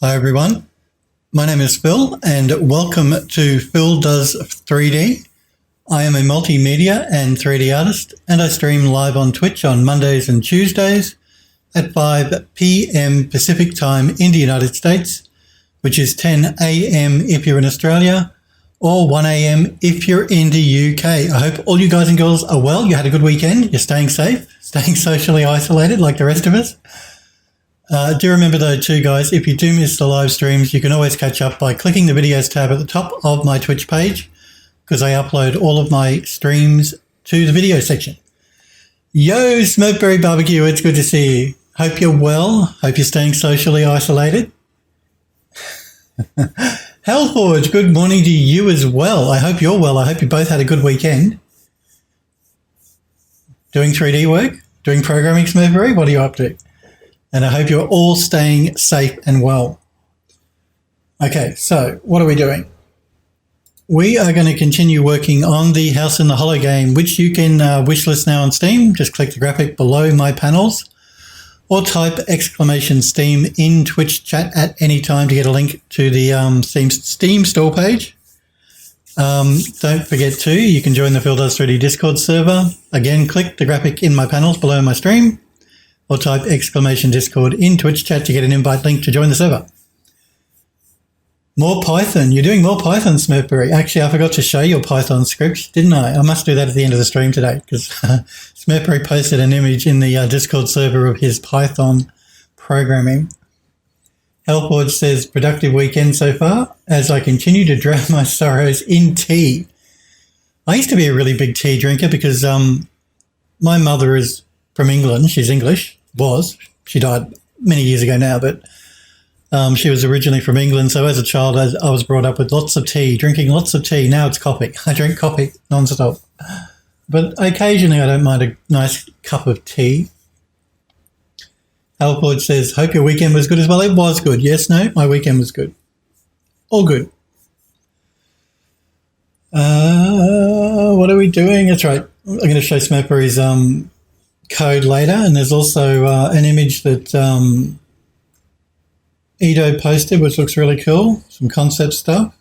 Hi everyone, my name is Phil and welcome to Phil Does 3D. I am a multimedia and 3D artist and I stream live on Twitch on Mondays and Tuesdays at 5 p.m. Pacific time in the United States, which is 10 a.m. if you're in Australia or 1 a.m. if you're in the UK. I hope all you guys and girls are well, you had a good weekend, you're staying safe, staying socially isolated like the rest of us. Do remember though too guys, if you do miss the live streams, you can always catch up by clicking the videos tab at the top of my Twitch page because I upload all of my streams to the video section. Yo, Smokeberry Barbecue, it's good to see you. Hope you're well, hope you're staying socially isolated. Hellforge, good morning to you as well. I hope you're well, I hope you both had a good weekend. Doing 3D work? Doing programming, Smokeberry? What are you up to? And I hope you're all staying safe and well. Okay, so what are we doing? We are going to continue working on the House in the Hollow game, which you can wishlist now on Steam. Just click the graphic below my panels or type !Steam in Twitch chat at any time to get a link to the Steam store page. Don't forget too, you can join the Phil Does 3D Discord server. Again, click the graphic in my panels below my stream. Or type !Discord in Twitch chat to get an invite link to join the server. More Python. You're doing more Python, Smurfberry. Actually, I forgot to show your Python script, didn't I? I must do that at the end of the stream today because Smurfberry posted an image in the Discord server of his Python programming. Hellforge says, productive weekend so far as I continue to drown my sorrows in tea. I used to be a really big tea drinker because my mother is from England. She's English. She died many years ago now, but she was originally from England. So as a child, I was brought up with lots of tea, drinking lots of tea. Now it's coffee. I drink coffee non-stop. But occasionally I don't mind a nice cup of tea. Alford says, hope your weekend was good as well. It was good. Yes, no, my weekend was good. All good. What are we doing? That's right. I'm going to show Smurfberry's code later, and there's also an image that Edo posted which looks really cool, some concept stuff,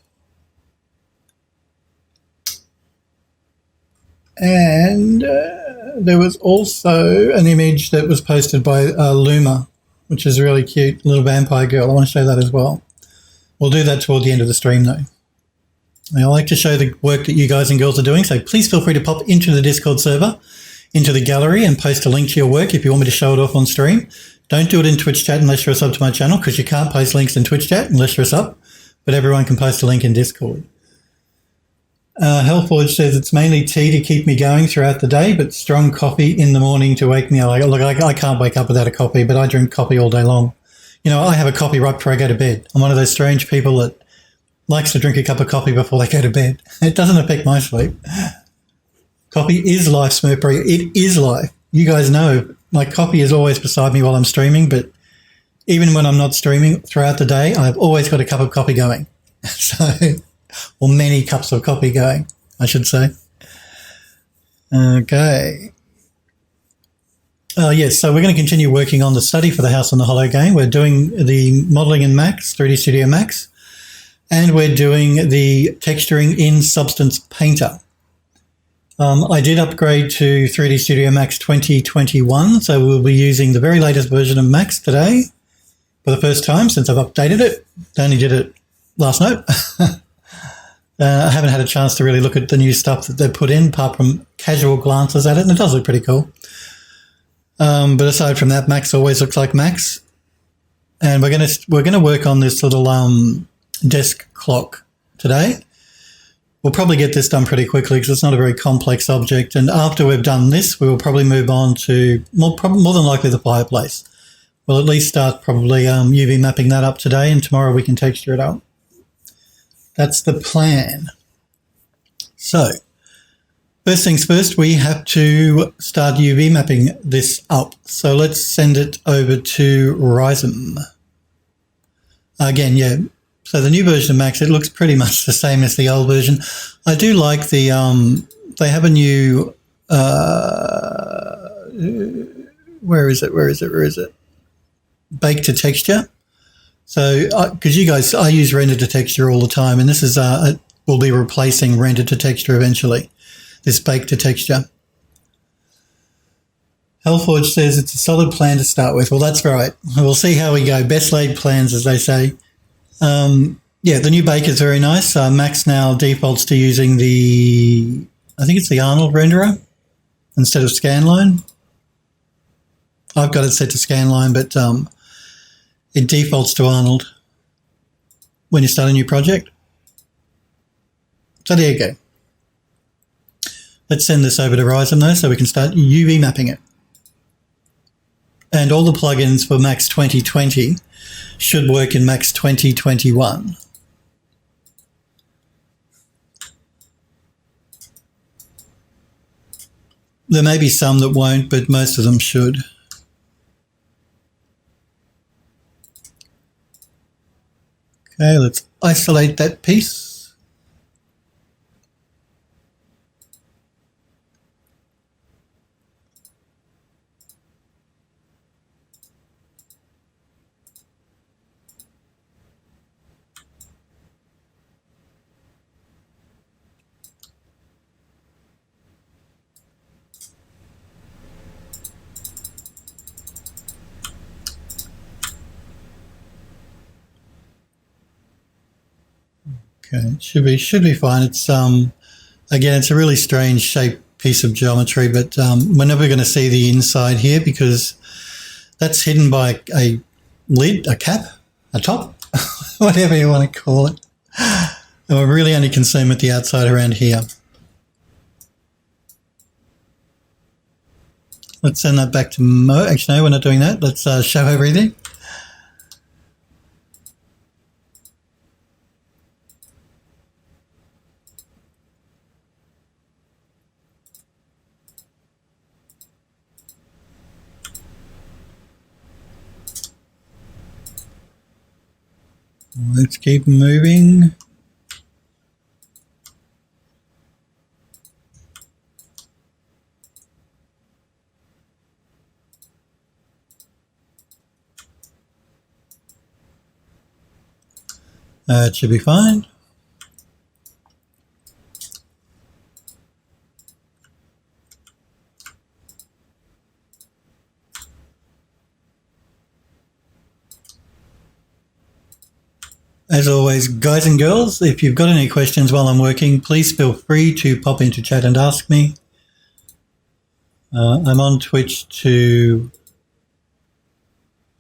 and there was also an image that was posted by Luma, which is really cute, little vampire girl. I want to show that as well. We'll do that toward the end of the stream though. I like to show the work that you guys and girls are doing, so please feel free to pop into the Discord server, into the gallery, and post a link to your work if you want me to show it off on stream. Don't do it in Twitch chat unless you're a sub to my channel, because you can't post links in Twitch chat unless you're a sub, but everyone can post a link in Discord. Hellforge says it's mainly tea to keep me going throughout the day, but strong coffee in the morning to wake me up. Look, I can't wake up without a coffee, but I drink coffee all day long. You know, I have a coffee right before I go to bed. I'm one of those strange people that likes to drink a cup of coffee before they go to bed. It doesn't affect my sleep. Coffee is life, Smurfberry. It is life. You guys know, my coffee is always beside me while I'm streaming, but even when I'm not streaming throughout the day, I've always got a cup of coffee going. Or many cups of coffee going, I should say. Okay. Yes, so we're going to continue working on the study for the House on the Hollow game. We're doing the modeling in Max, 3D Studio Max, and we're doing the texturing in Substance Painter. I did upgrade to 3D Studio Max 2021, so we'll be using the very latest version of Max today for the first time since I've updated it. I only did it last night. I haven't had a chance to really look at the new stuff that they've put in, apart from casual glances at it, and it does look pretty cool. But aside from that, Max always looks like Max. And we're gonna work on this little desk clock today. We'll probably get this done pretty quickly because it's not a very complex object. And after we've done this, we will probably move on to more than likely the fireplace. We'll at least start probably UV mapping that up today, and tomorrow we can texture it up. That's the plan. So, first things first, we have to start UV mapping this up. So let's send it over to Rhizome. Again, yeah. So the new version of Max, it looks pretty much the same as the old version. I do like the, they have a new, where is it? Bake to texture. So, because you guys, I use render to texture all the time, and this is will be replacing render to texture eventually. This bake to texture. Hellforge says it's a solid plan to start with. Well, that's right. We'll see how we go. Best laid plans, as they say. Yeah, the new bake is very nice. Max now defaults to using I think it's the Arnold renderer instead of Scanline. I've got it set to Scanline, but it defaults to Arnold when you start a new project. So there you go. Let's send this over to Rhizome though, so we can start UV mapping it. And all the plugins for Max 2020 should work in Max 2021. There may be some that won't, but most of them should. Okay, let's isolate that piece. Okay, it should be fine. It's again, it's a really strange shaped piece of geometry, but we're never going to see the inside here because that's hidden by a lid, a cap, a top, whatever you want to call it. And we're really only concerned with the outside around here. Let's send that back to Mo. Actually, no, we're not doing that. Let's show everything. Let's keep moving. It should be fine. As always, guys and girls, if you've got any questions while I'm working, please feel free to pop into chat and ask me. I'm on Twitch to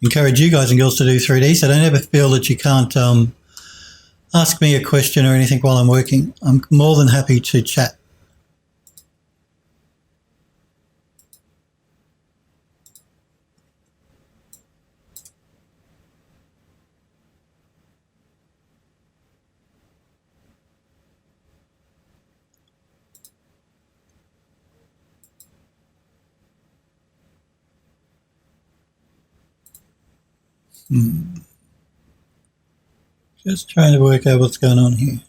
encourage you guys and girls to do 3D, so don't ever feel that you can't ask me a question or anything while I'm working. I'm more than happy to chat. Just trying to work out what's going on here.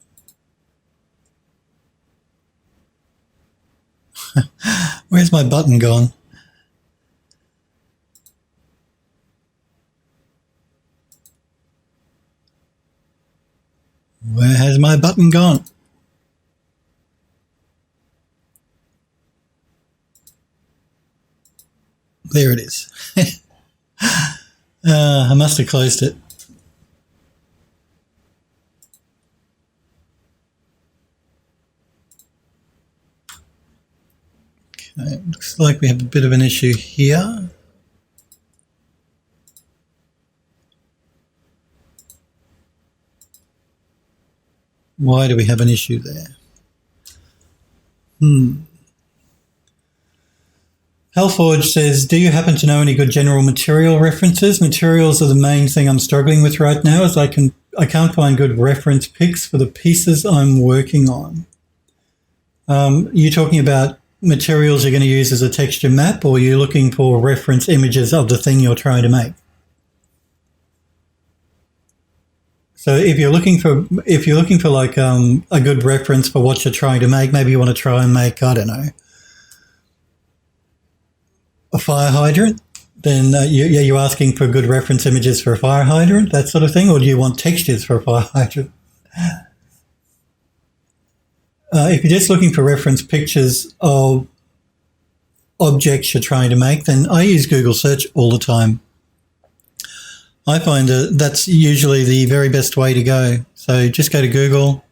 Where's my button gone? Where has my button gone? There it is. I must have closed it. Okay, looks like we have a bit of an issue here. Why do we have an issue there? Hellforge says, do you happen to know any good general material references? Materials are the main thing I'm struggling with right now, as I can't find good reference pics for the pieces I'm working on. You talking about materials you're going to use as a texture map, or you're looking for reference images of the thing you're trying to make? So if you're looking for like a good reference for what you're trying to make, maybe you want to try and make, I don't know, a fire hydrant Then you're asking for good reference images for a fire hydrant, that sort of thing, or do you want textures for a fire hydrant? If you're just looking for reference pictures of objects you're trying to make, then I use Google search all the time. I find that that's usually the very best way to go. So just go to Google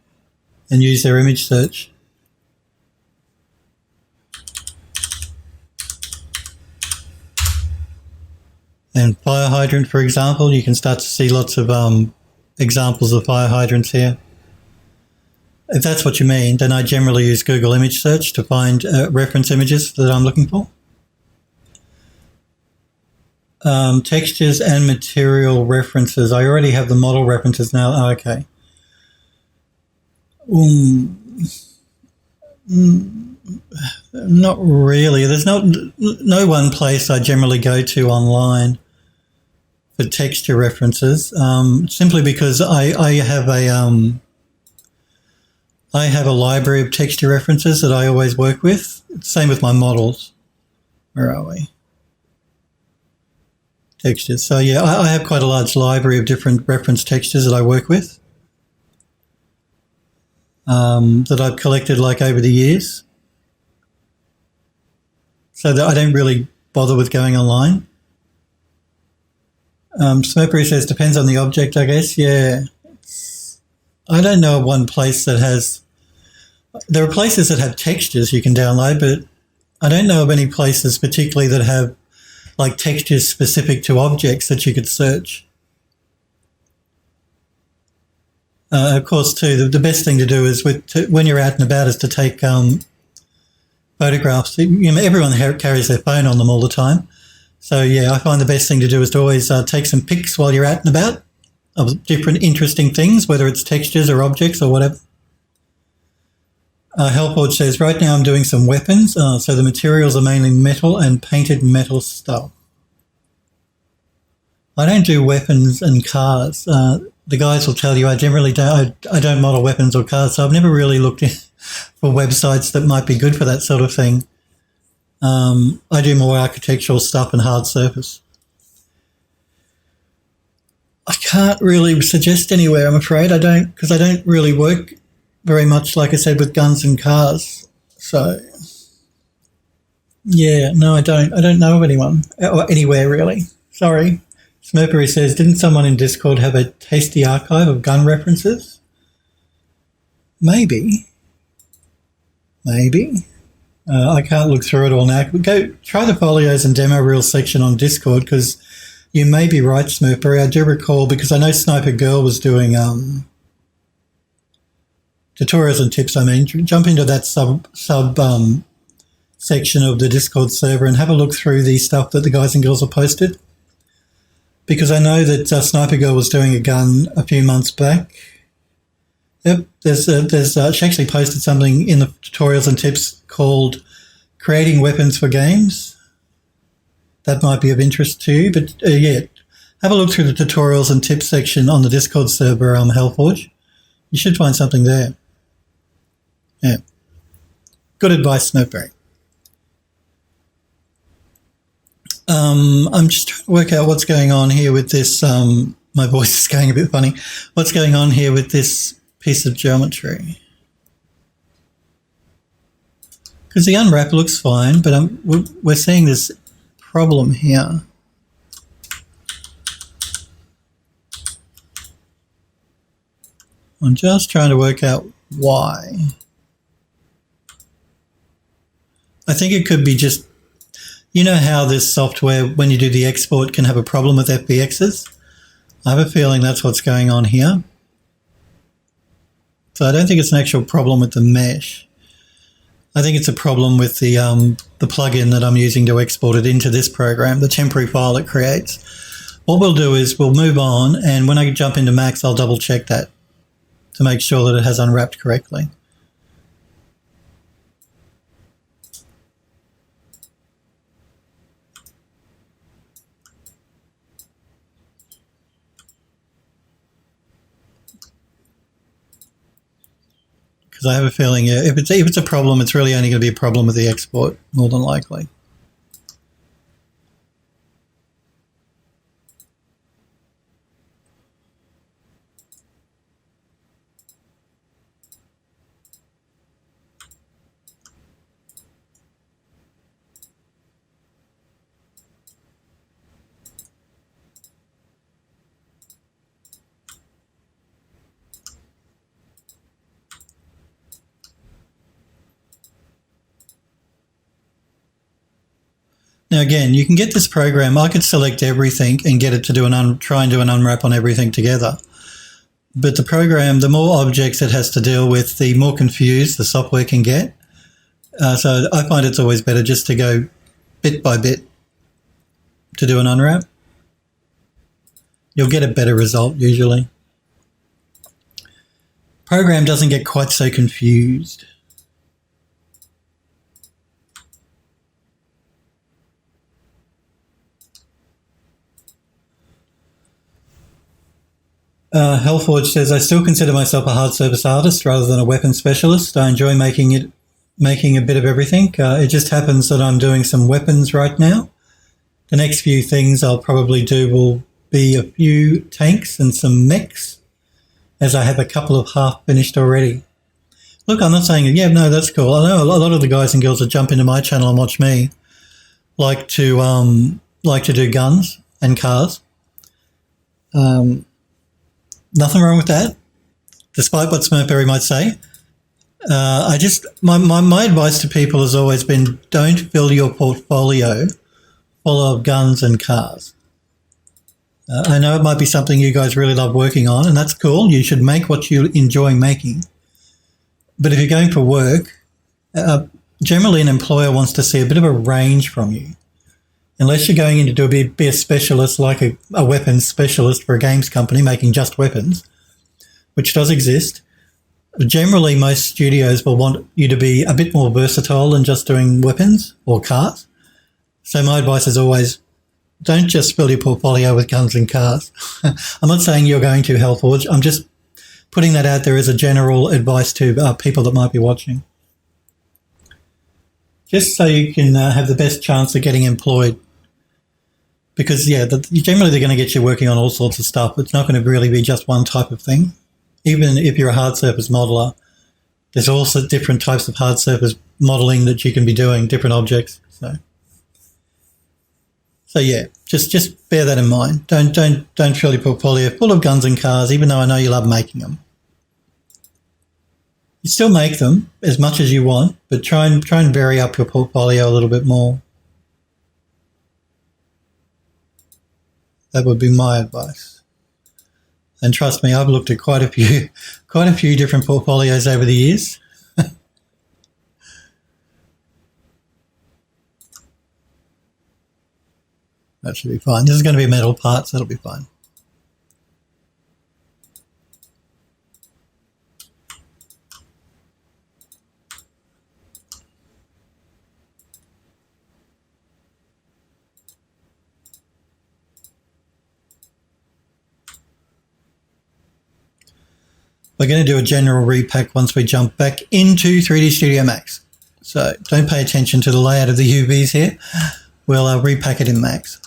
and use their image search. And fire hydrant, for example, you can start to see lots of examples of fire hydrants here. If that's what you mean, then I generally use Google image search to find reference images that I'm looking for. Textures and material references. I already have the model references now. Oh, okay. Not really. There's no one place I generally go to online for texture references, simply because I have a library of texture references that I always work with. Same with my models. Where are we? Textures. So yeah, I have quite a large library of different reference textures that I work with, that I've collected like over the years. So that I don't really bother with going online. Smokeberry says, depends on the object, I guess. Yeah. I don't know of one place that has... There are places that have textures you can download, but I don't know of any places particularly that have like textures specific to objects that you could search. Of course, too, the best thing to do is when you're out and about is to take... photographs. You know, everyone carries their phone on them all the time. So, yeah, I find the best thing to do is to always take some pics while you're out and about of different interesting things, whether it's textures or objects or whatever. Hellforge says, right now I'm doing some weapons. So the materials are mainly metal and painted metal stuff. I don't do weapons and cars. The guys will tell you I generally don't. I don't model weapons or cars, so I've never really looked for websites that might be good for that sort of thing. I do more architectural stuff and hard surface. I can't really suggest anywhere, I'm afraid. Because I don't really work very much, like I said, with guns and cars. So, yeah, no, I don't. I don't know of anyone or anywhere really. Sorry. Smokeberry says, didn't someone in Discord have a tasty archive of gun references? Maybe. I can't look through it all now. Go try the folios and demo reel section on Discord, because you may be right, Smokeberry. I do recall, because I know Sniper Girl was doing tutorials and tips. I mean, jump into that sub section of the Discord server and have a look through the stuff that the guys and girls have posted. Because I know that Sniper Girl was doing a gun a few months back. Yep, she actually posted something in the tutorials and tips called Creating Weapons for Games. That might be of interest to you, but yeah, have a look through the tutorials and tips section on the Discord server, Hellforge. You should find something there. Yeah. Good advice, Smokeberry. I'm just trying to work out what's going on here with this. My voice is going a bit funny. What's going on here with this piece of geometry? Because the unwrap looks fine, but we're seeing this problem here. I'm just trying to work out why. I think it could be just, you know how this software, when you do the export, can have a problem with FBXs? I have a feeling that's what's going on here. So I don't think it's an actual problem with the mesh. I think it's a problem with the plugin that I'm using to export it into this program, the temporary file it creates. What we'll do is we'll move on, and when I jump into Max, I'll double check that to make sure that it has unwrapped correctly. Because I have a feeling, yeah, if it's a problem, it's really only going to be a problem with the export, more than likely. Now again, you can get this program. I could select everything and get it to try and do an unwrap on everything together. But the program, the more objects it has to deal with, the more confused the software can get. So I find it's always better just to go bit by bit to do an unwrap. You'll get a better result usually. Program doesn't get quite so confused. Hellforge says, I still consider myself a hard surface artist rather than a weapon specialist. I enjoy making a bit of everything. It just happens that I'm doing some weapons right now. The next few things I'll probably do will be a few tanks and some mechs, as I have a couple of half finished already. Look, I'm not saying, yeah, no, that's cool. I know a lot of the guys and girls that jump into my channel and watch me like to do guns and cars. Nothing wrong with that, despite what Smurfberry might say. My advice to people has always been, don't fill your portfolio full of guns and cars. I know it might be something you guys really love working on, and that's cool. You should make what you enjoy making. But if you're going for work, generally an employer wants to see a bit of a range from you. Unless you're going in to be a specialist, like a weapons specialist for a games company making just weapons, which does exist. Generally, most studios will want you to be a bit more versatile than just doing weapons or cars. So my advice is always, don't just fill your portfolio with guns and cars. I'm not saying you're going to, Hellforge. I'm just putting that out there as a general advice to people that might be watching. Just so you can have the best chance of getting employed. Because, yeah, generally they're going to get you working on all sorts of stuff. It's not going to really be just one type of thing. Even if you're a hard surface modeler, there's also different types of hard surface modeling that you can be doing, different objects. So yeah, just bear that in mind. Don't fill your portfolio full of guns and cars, even though I know you love making them. You still make them as much as you want, but try and vary up your portfolio a little bit more. That would be my advice. And trust me, I've looked at quite a few different portfolios over the years. That should be fine. This is going to be metal parts. That'll be fine. We're going to do a general repack once we jump back into 3D Studio Max. So don't pay attention to the layout of the UVs here. We'll repack it in Max.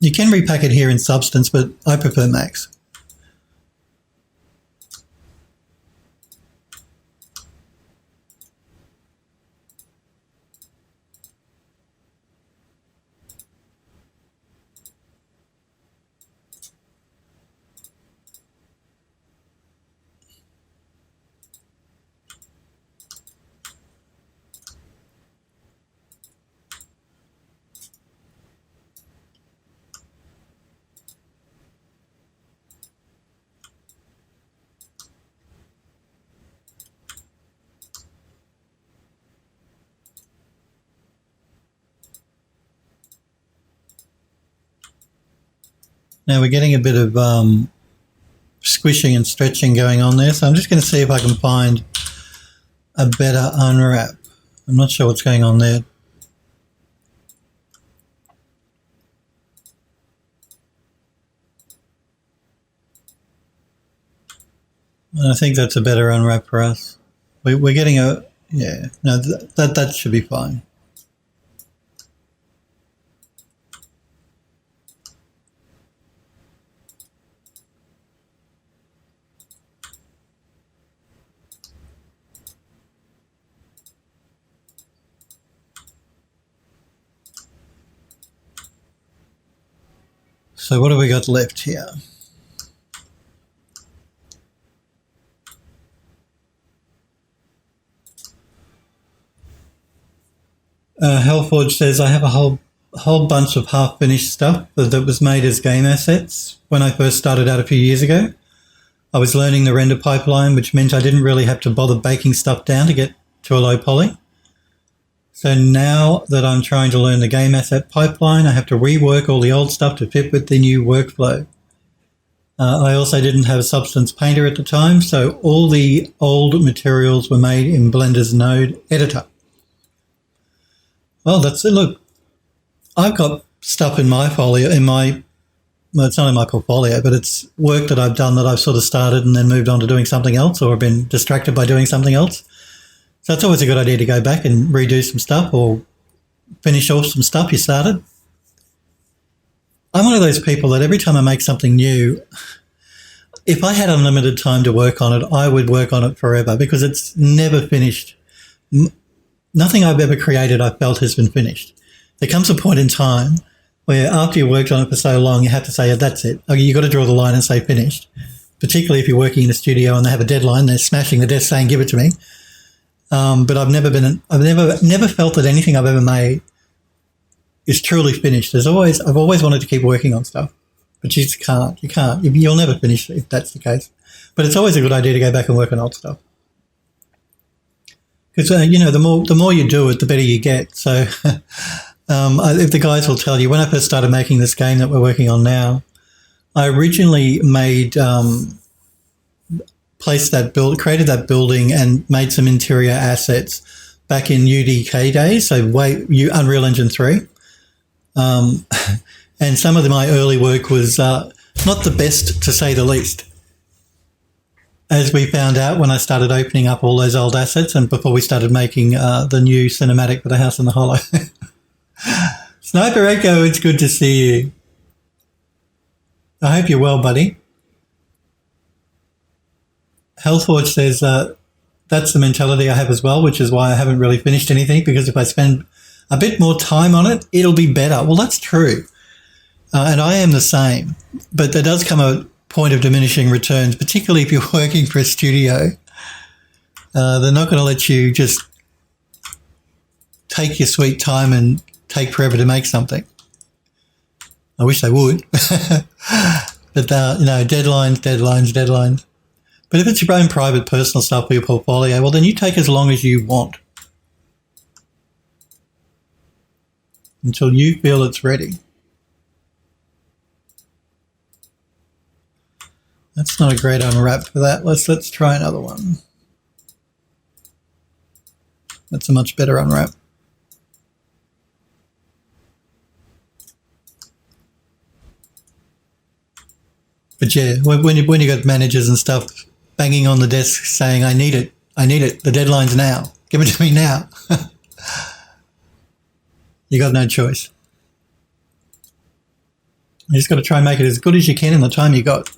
You can repack it here in Substance, but I prefer Max. Now we're getting a bit of squishing and stretching going on there, so I'm just going to see if I can find a better unwrap. I'm not sure what's going on there. And I think that's a better unwrap for us. We're getting a, yeah, no, that should be fine. So what have we got left here? Hellforge says, I have a whole a whole bunch of half-finished stuff that was made as game assets when I first started out a few years ago. I was learning the render pipeline, which meant I didn't really have to bother baking stuff down to get to a low poly. So now that I'm trying to learn the game asset pipeline, I have to rework all the old stuff to fit with the new workflow. I also didn't have a Substance Painter at the time, so all the old materials were made in Blender's Node editor. Well, that's it. Look, I've got stuff in my folio, well, it's not in my portfolio, but it's work that I've done that I've sort of started and then moved on to doing something else, or been distracted by doing something else. So it's always a good idea to go back and redo some stuff or finish off some stuff you started. I'm one of those people that every time I make something new, if I had unlimited time to work on it, I would work on it forever because it's never finished. Nothing I've ever created I felt has been finished. There comes a point in time where after you've worked on it for so long, you have to say, oh, that's it. Okay, you've got to draw the line and say finished, particularly if you're working in a studio and they have a deadline, they're smashing the desk saying, give it to me. But I've never felt that anything I've ever made is truly finished. I've always wanted to keep working on stuff, but you just can't. You can't. You'll never finish if that's the case. But it's always a good idea to go back and work on old stuff. Because, the more you do it, the better you get. So if the guys will tell you, when I first started making this game that we're working on now, I originally created that building and made some interior assets back in UDK days, so Unreal Engine 3. And some of my early work was not the best, to say the least. As we found out when I started opening up all those old assets and before we started making the new cinematic for the House in the Hollow. Sniper Echo, it's good to see you. I hope you're well, buddy. Hellforge says that's the mentality I have as well, which is why I haven't really finished anything, because if I spend a bit more time on it, it'll be better. Well, that's true. And I am the same. But there does come a point of diminishing returns, particularly if you're working for a studio. They're not going to let you just take your sweet time and take forever to make something. I wish they would. But, deadlines. But if it's your own private personal stuff for your portfolio, well, then you take as long as you want until you feel it's ready. That's not a great unwrap for that. Let's try another one. That's a much better unwrap. But yeah, when you got managers and stuff banging on the desk saying, I need it, the deadline's now, give it to me now. You got no choice. You just got to try and make it as good as you can in the time you got.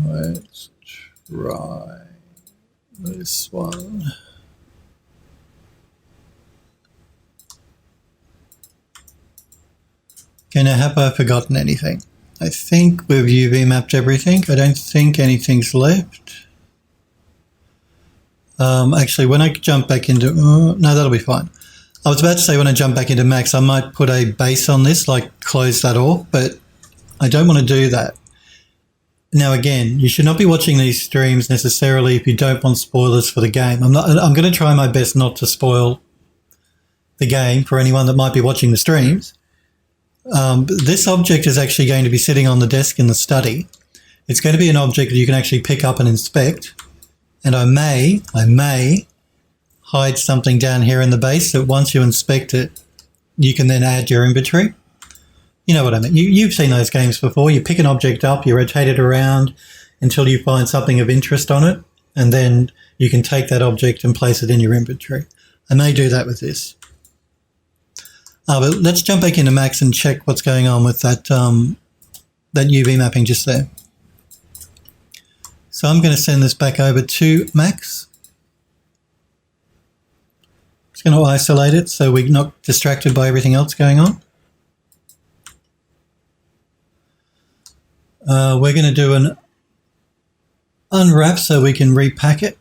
Let's try this one. Okay, now have I forgotten anything? I think we've UV mapped everything. I don't think anything's left. Actually, when I jump back into... no, that'll be fine. I was about to say when I jump back into Max, I might put a base on this, like close that off, but I don't want to do that. Now, again, you should not be watching these streams necessarily if you don't want spoilers for the game. I'm going to try my best not to spoil the game for anyone that might be watching the streams. This object is actually going to be sitting on the desk in the study. It's going to be an object that you can actually pick up and inspect. And I may hide something down here in the base that once you inspect it, you can then add your inventory. You know what I mean. You've seen those games before. You pick an object up, you rotate it around until you find something of interest on it, and then you can take that object and place it in your inventory. I may do that with this. But let's jump back into Max and check what's going on with that UV mapping just there. So I'm going to send this back over to Max. Just going to isolate it so we're not distracted by everything else going on. We're going to do an unwrap so we can repack it.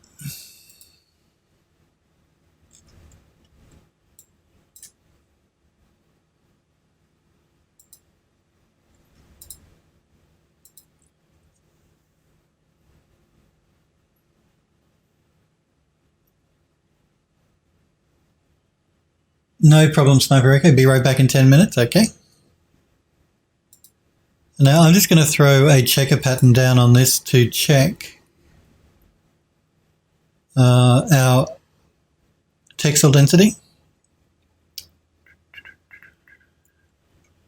No problem, Sniper Echo. Be right back in 10 minutes, okay? Now I'm just going to throw a checker pattern down on this to check our textile density.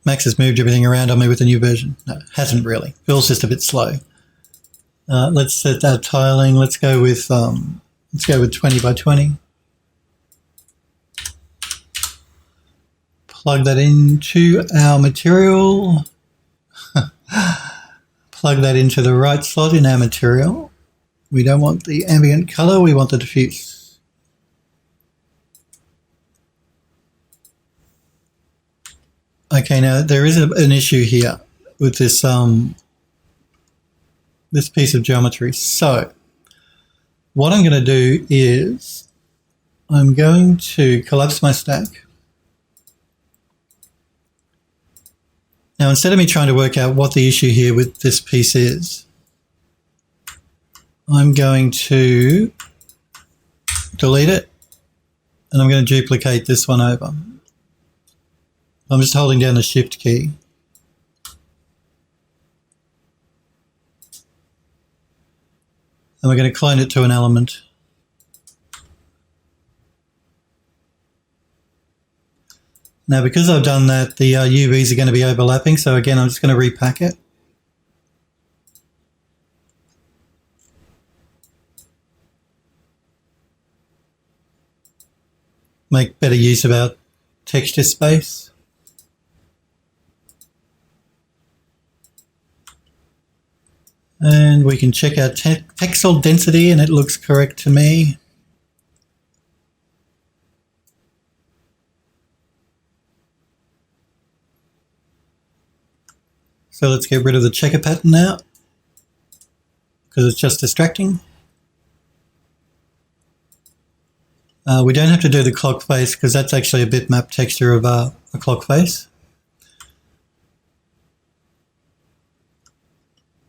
Max has moved everything around on me with the new version. No, hasn't really. Feels just a bit slow. Let's set our tiling. Let's go with 20 by 20. Plug that into our material. Plug that into the right slot in our material. We don't want the ambient color, we want the diffuse. Okay, now there is an issue here with this this piece of geometry. So what I'm going to do is I'm going to collapse my stack. Now, instead of me trying to work out what the issue here with this piece is, I'm going to delete it and I'm going to duplicate this one over. I'm just holding down the Shift key. And we're going to clone it to an element. Now, because I've done that, the UVs are going to be overlapping. So again, I'm just going to repack it. Make better use of our texture space. And we can check our textile density and it looks correct to me. So let's get rid of the checker pattern now because it's just distracting. We don't have to do the clock face because that's actually a bitmap texture of a clock face.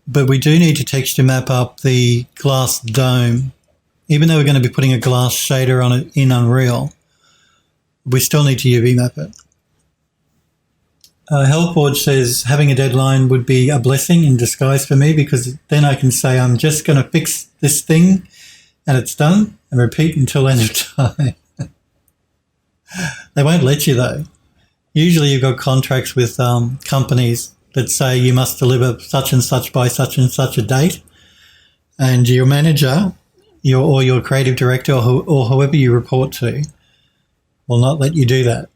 But we do need to texture map up the glass dome. Even though we're going to be putting a glass shader on it in Unreal, we still need to UV map it. Hellforge says having a deadline would be a blessing in disguise for me because then I can say I'm just going to fix this thing and it's done and repeat until end of time. They won't let you though. Usually you've got contracts with companies that say you must deliver such and such by such and such a date, and your manager or your creative director or whoever you report to will not let you do that.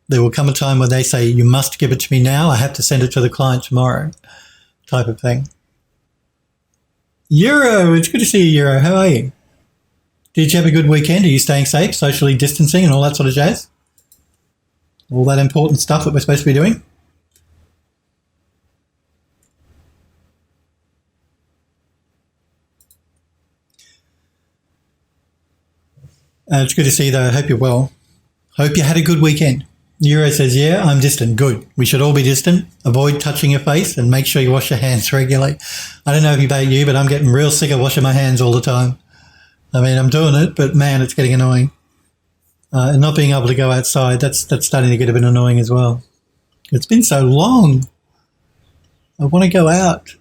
There will come a time when they say, you must give it to me now, I have to send it to the client tomorrow, type of thing. Euro, it's good to see you, Euro. How are you? Did you have a good weekend? Are you staying safe, socially distancing and all that sort of jazz? All that important stuff that we're supposed to be doing? It's good to see you though. I hope you're well. Hope you had a good weekend. Euro says, yeah, I'm distant. Good. We should all be distant. Avoid touching your face and make sure you wash your hands regularly. I don't know about you, but I'm getting real sick of washing my hands all the time. I mean, I'm doing it, but man, it's getting annoying. And not being able to go outside, that's starting to get a bit annoying as well. It's been so long. I want to go out.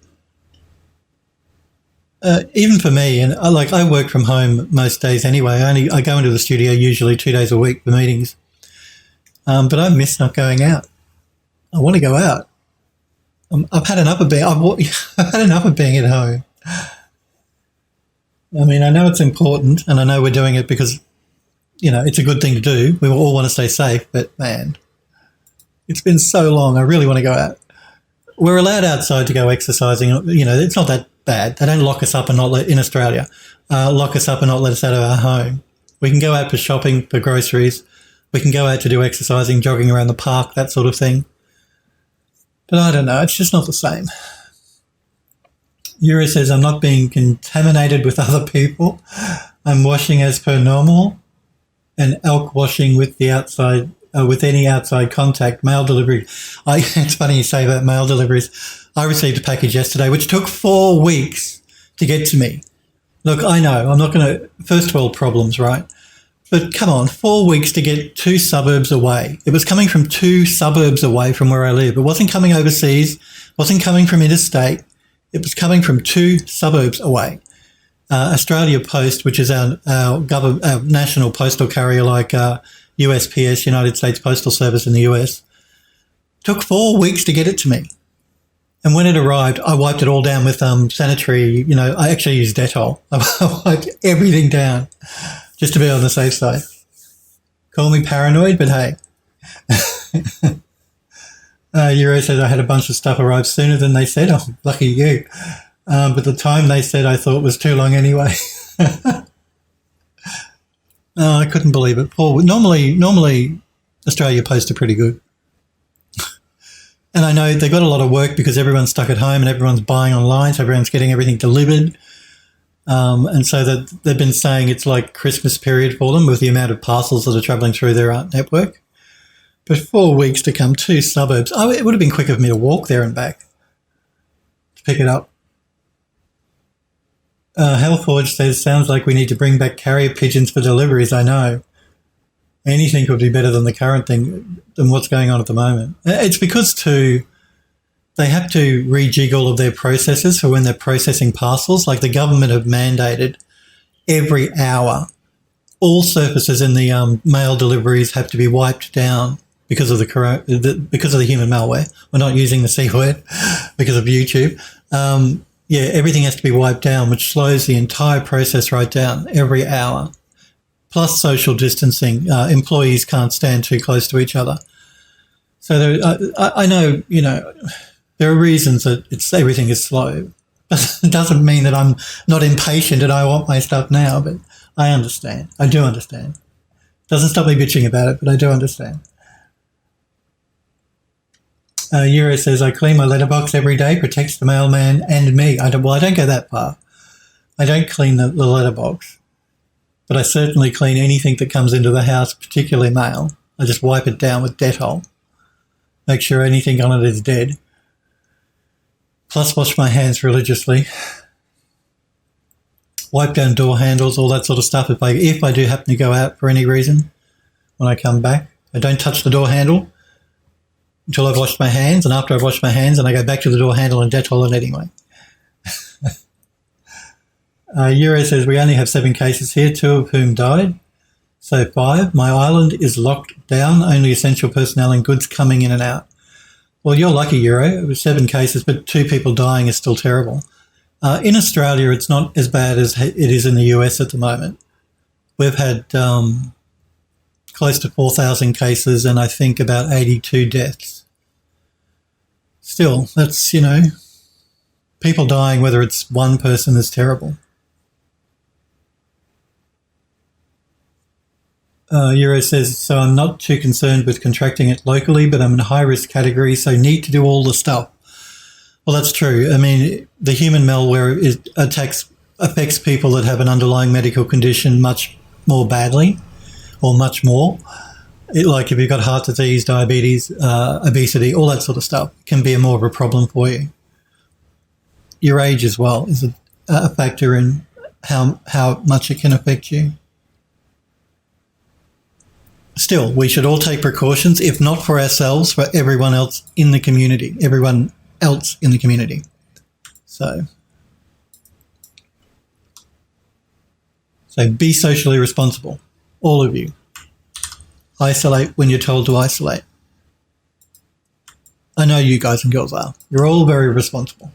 Even for me, and I work from home most days anyway. I go into the studio usually 2 days a week for meetings. But I miss not going out. I want to go out. I've had enough of being. I've had enough of being at home. I mean, I know it's important, and I know we're doing it because, it's a good thing to do. We all want to stay safe, but man, it's been so long. I really want to go out. We're allowed outside to go exercising. It's not that bad. They don't lock us up and not let in Australia. Lock us up and not let us out of our home. We can go out for shopping, for groceries. We can go out to do exercising, jogging around the park, that sort of thing. But I don't know, it's just not the same. Euro says, I'm not being contaminated with other people. I'm washing as per normal and elk washing with the outside, with any outside contact. Mail delivery. It's funny you say about mail deliveries. I received a package yesterday which took 4 weeks to get to me. Look, I know, I'm not going to, first world problems, right? But come on, 4 weeks to get 2 suburbs away. It was coming from 2 suburbs away from where I live. It wasn't coming overseas, wasn't coming from interstate. It was coming from 2 suburbs away. Australia Post, which is our national postal carrier like USPS, United States Postal Service in the US, took 4 weeks to get it to me. And when it arrived, I wiped it all down with sanitary, I actually used Dettol. I wiped everything down just to be on the safe side. Call me paranoid, but hey. Euro said I had a bunch of stuff arrive sooner than they said. Oh, lucky you. But the time they said I thought was too long anyway. Oh, I couldn't believe it. Normally Australia Post are pretty good. And I know they got a lot of work because everyone's stuck at home and everyone's buying online, so everyone's getting everything delivered. And so that they've been saying it's like Christmas period for them with the amount of parcels that are travelling through their network. But 4 weeks to come 2 suburbs. Oh, it would have been quicker for me to walk there and back to pick it up. Hellforge says, sounds like we need to bring back carrier pigeons for deliveries. I know. Anything could be better than the current thing, than what's going on at the moment. It's because, too, they have to rejig all of their processes for when they're processing parcels. Like the government have mandated every hour, all surfaces in the mail deliveries have to be wiped down because of the human malware. We're not using the C word because of YouTube. Everything has to be wiped down, which slows the entire process right down every hour. Plus social distancing. Employees can't stand too close to each other. So I know, there are reasons that everything is slow. It doesn't mean that I'm not impatient and I want my stuff now, but I understand. I do understand. Doesn't stop me bitching about it, but I do understand. Euro says, I clean my letterbox every day, protects the mailman and me. I don't go that far. I don't clean the letterbox, but I certainly clean anything that comes into the house, particularly mail. I just wipe it down with Dettol. Make sure anything on it is dead. Plus wash my hands religiously. Wipe down door handles, all that sort of stuff. If I do happen to go out for any reason, when I come back, I don't touch the door handle until I've washed my hands, and after I've washed my hands, and I go back to the door handle and Dettol it anyway. Euro says, we only have 7 cases here, 2 of whom died. So 5. My island is locked down, only essential personnel and goods coming in and out. Well, you're lucky, Euro. It was 7 cases, but 2 people dying is still terrible. In Australia, it's not as bad as it is in the US at the moment. We've had close to 4,000 cases and I think about 82 deaths. Still, that's, people dying, whether it's one person, is terrible. Euro says, so I'm not too concerned with contracting it locally, but I'm in a high-risk category, so need to do all the stuff. Well, that's true. I mean, the human malware affects people that have an underlying medical condition much more badly, or much more. Like if you've got heart disease, diabetes, obesity, all that sort of stuff can be more of a problem for you. Your age as well is a factor in how much it can affect you. Still, we should all take precautions, if not for ourselves, for everyone else in the community. So be socially responsible, all of you. Isolate when you're told to isolate. I know you guys and girls are. You're all very responsible.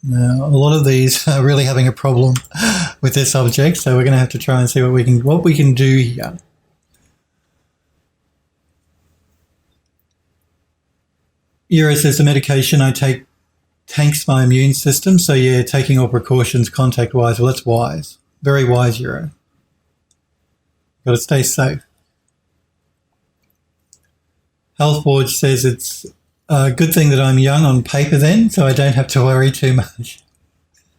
Now, a lot of these are really having a problem with their subject, so we're going to have to try and see what we can do here. Euro says the medication I take tanks my immune system. So yeah, taking all precautions contact-wise. Well, that's wise. Very wise, Euro. Got to stay safe. Healthforge says it's a good thing that I'm young on paper then, so I don't have to worry too much.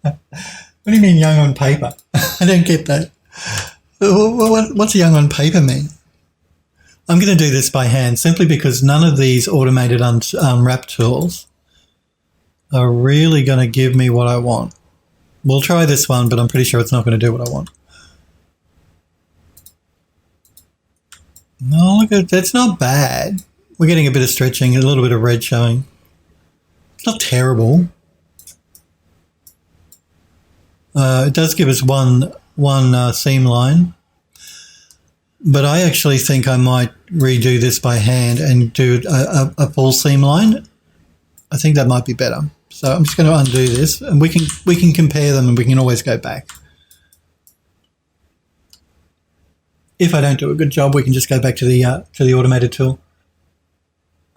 What do you mean young on paper? I don't get that. What's young on paper mean? I'm going to do this by hand simply because none of these automated unwrap tools are really going to give me what I want. We'll try this one, but I'm pretty sure it's not going to do what I want. No, look at that's not bad. We're getting a bit of stretching, a little bit of red showing. It's not terrible. It does give us one seam line, but I actually think I might redo this by hand and do a full seam line. I think that might be better. So I'm just going to undo this, and we can compare them, and we can always go back. If I don't do a good job, we can just go back to the automated tool.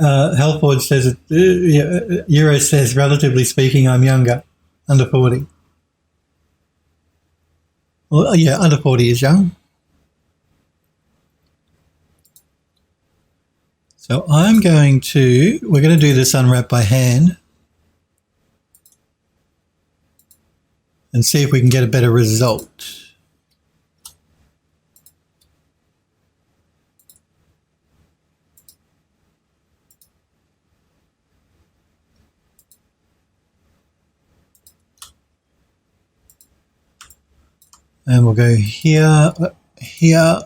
Healthforge says, Euro says, relatively speaking, I'm younger, under 40. Well, yeah, under 40 is young. So we're going to do this unwrap by hand and see if we can get a better result. And we'll go here, here,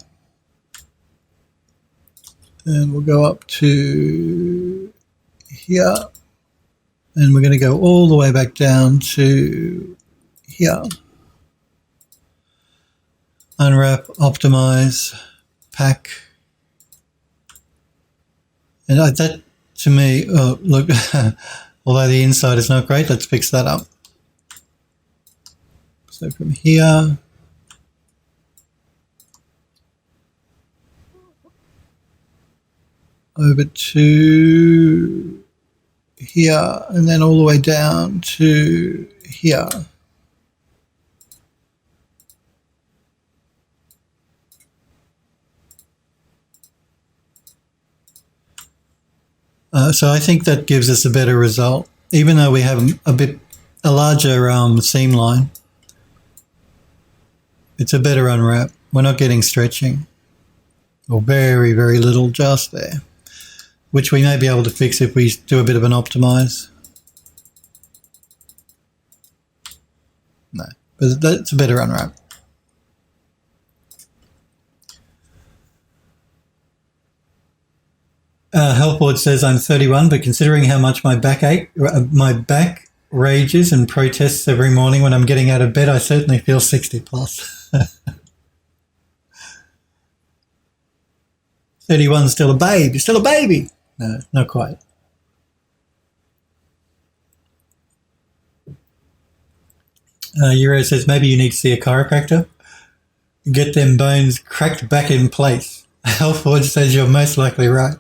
and we'll go up to here, and we're going to go all the way back down to here. Unwrap, optimize, pack. And that, to me, oh, look, although the inside is not great, let's fix that up. So from here, over to here, and then all the way down to here. So I think that gives us a better result, even though we have a larger seam line. It's a better unwrap. We're not getting stretching, or very, very little just there, which we may be able to fix if we do a bit of an optimize. No, but that's a better unwrap. Healthboard says I'm 31, but considering how much my back rages and protests every morning when I'm getting out of bed, I certainly feel 60 plus. 31 still a babe. You're still a baby. No, not quite. Euro says maybe you need to see a chiropractor. Get them bones cracked back in place. Healthforge says you're most likely right.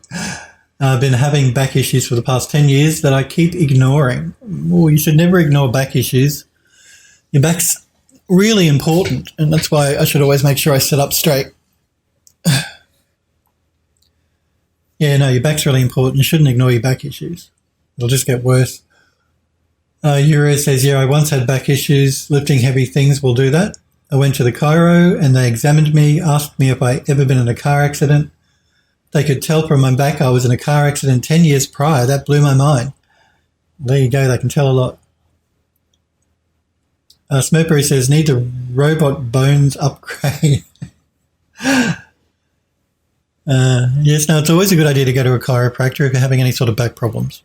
I've been having back issues for the past 10 years that I keep ignoring. Oh, you should never ignore back issues. Your back's really important, and that's why I should always make sure I sit up straight. Yeah, no, your back's really important. You shouldn't ignore your back issues. It'll just get worse. Euro says, yeah, I once had back issues. Lifting heavy things will do that. I went to the chiro and they examined me, asked me if I ever been in a car accident. They could tell from my back I was in a car accident 10 years prior. That blew my mind. There you go. They can tell a lot. Smokeberry says, need the robot bones upgrade. Yes, no, it's always a good idea to go to a chiropractor if you're having any sort of back problems.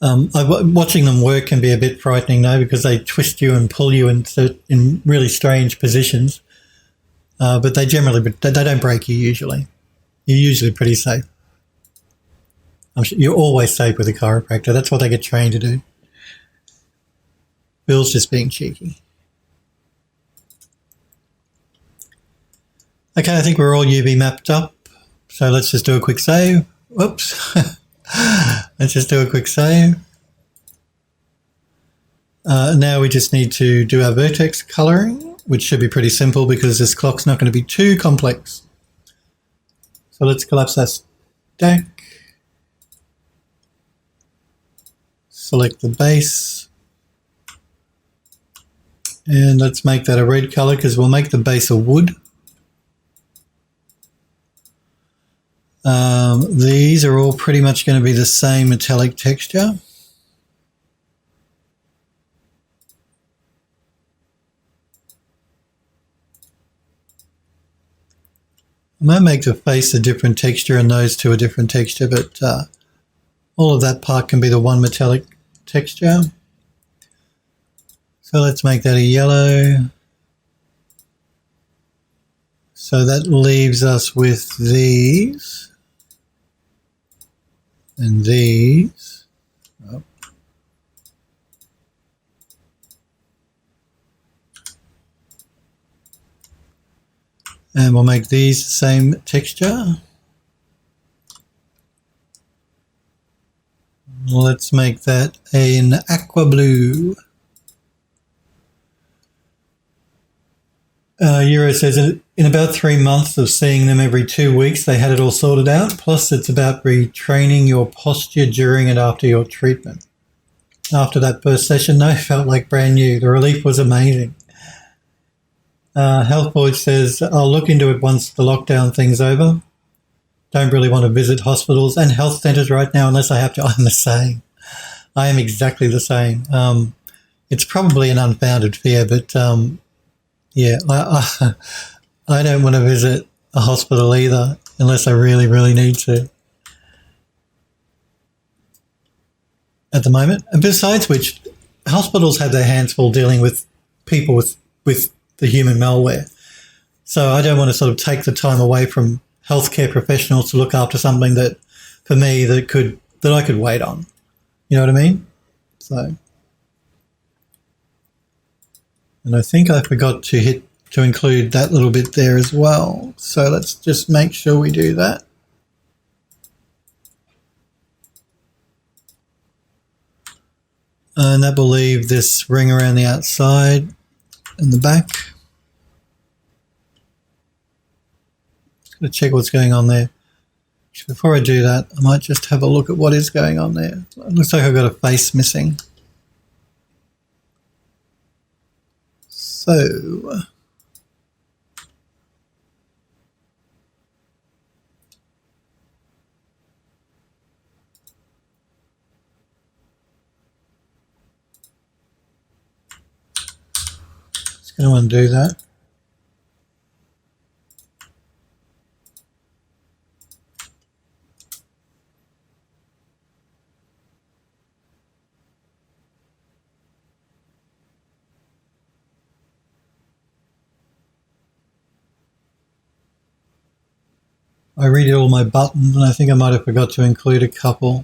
Watching them work can be a bit frightening though, because they twist you and pull you in really strange positions. But they don't break you usually. You're usually pretty safe. I'm sure you're always safe with a chiropractor. That's what they get trained to do. Bill's just being cheeky. Okay, I think we're all UV mapped up. So let's just do a quick save. Whoops. Let's just do a quick save. Now we just need to do our vertex coloring, which should be pretty simple because this clock's not going to be too complex. So let's collapse that stack. Select the base. And let's make that a red color because we'll make the base a wood. These are all pretty much going to be the same metallic texture. I might make the face a different texture and those two a different texture, but all of that part can be the one metallic texture. So let's make that a yellow. So that leaves us with these and these. Oh. And we'll make these the same texture. Let's make that an aqua blue. Euro says in about 3 months of seeing them every 2 weeks, they had it all sorted out. Plus, it's about retraining your posture during and after your treatment. After that first session, though, felt like brand new. The relief was amazing. Health Board says, I'll look into it once the lockdown thing's over. Don't really want to visit hospitals and health centres right now unless I have to. I'm the same. I am exactly the same. It's probably an unfounded fear, but yeah, I don't want to visit a hospital either unless I really, really need to at the moment. And besides which, hospitals have their hands full dealing with people with the human malware. So I don't want to sort of take the time away from healthcare professionals to look after something that, for me, that I could wait on. You know what I mean? So, and I think I forgot to include that little bit there as well. So let's just make sure we do that. And that will leave this ring around the outside and the back. Just going to check what's going on there. Before I do that, I might just have a look at what is going on there. It looks like I've got a face missing. So, just going to undo that. I redid all my buttons and I think I might have forgot to include a couple.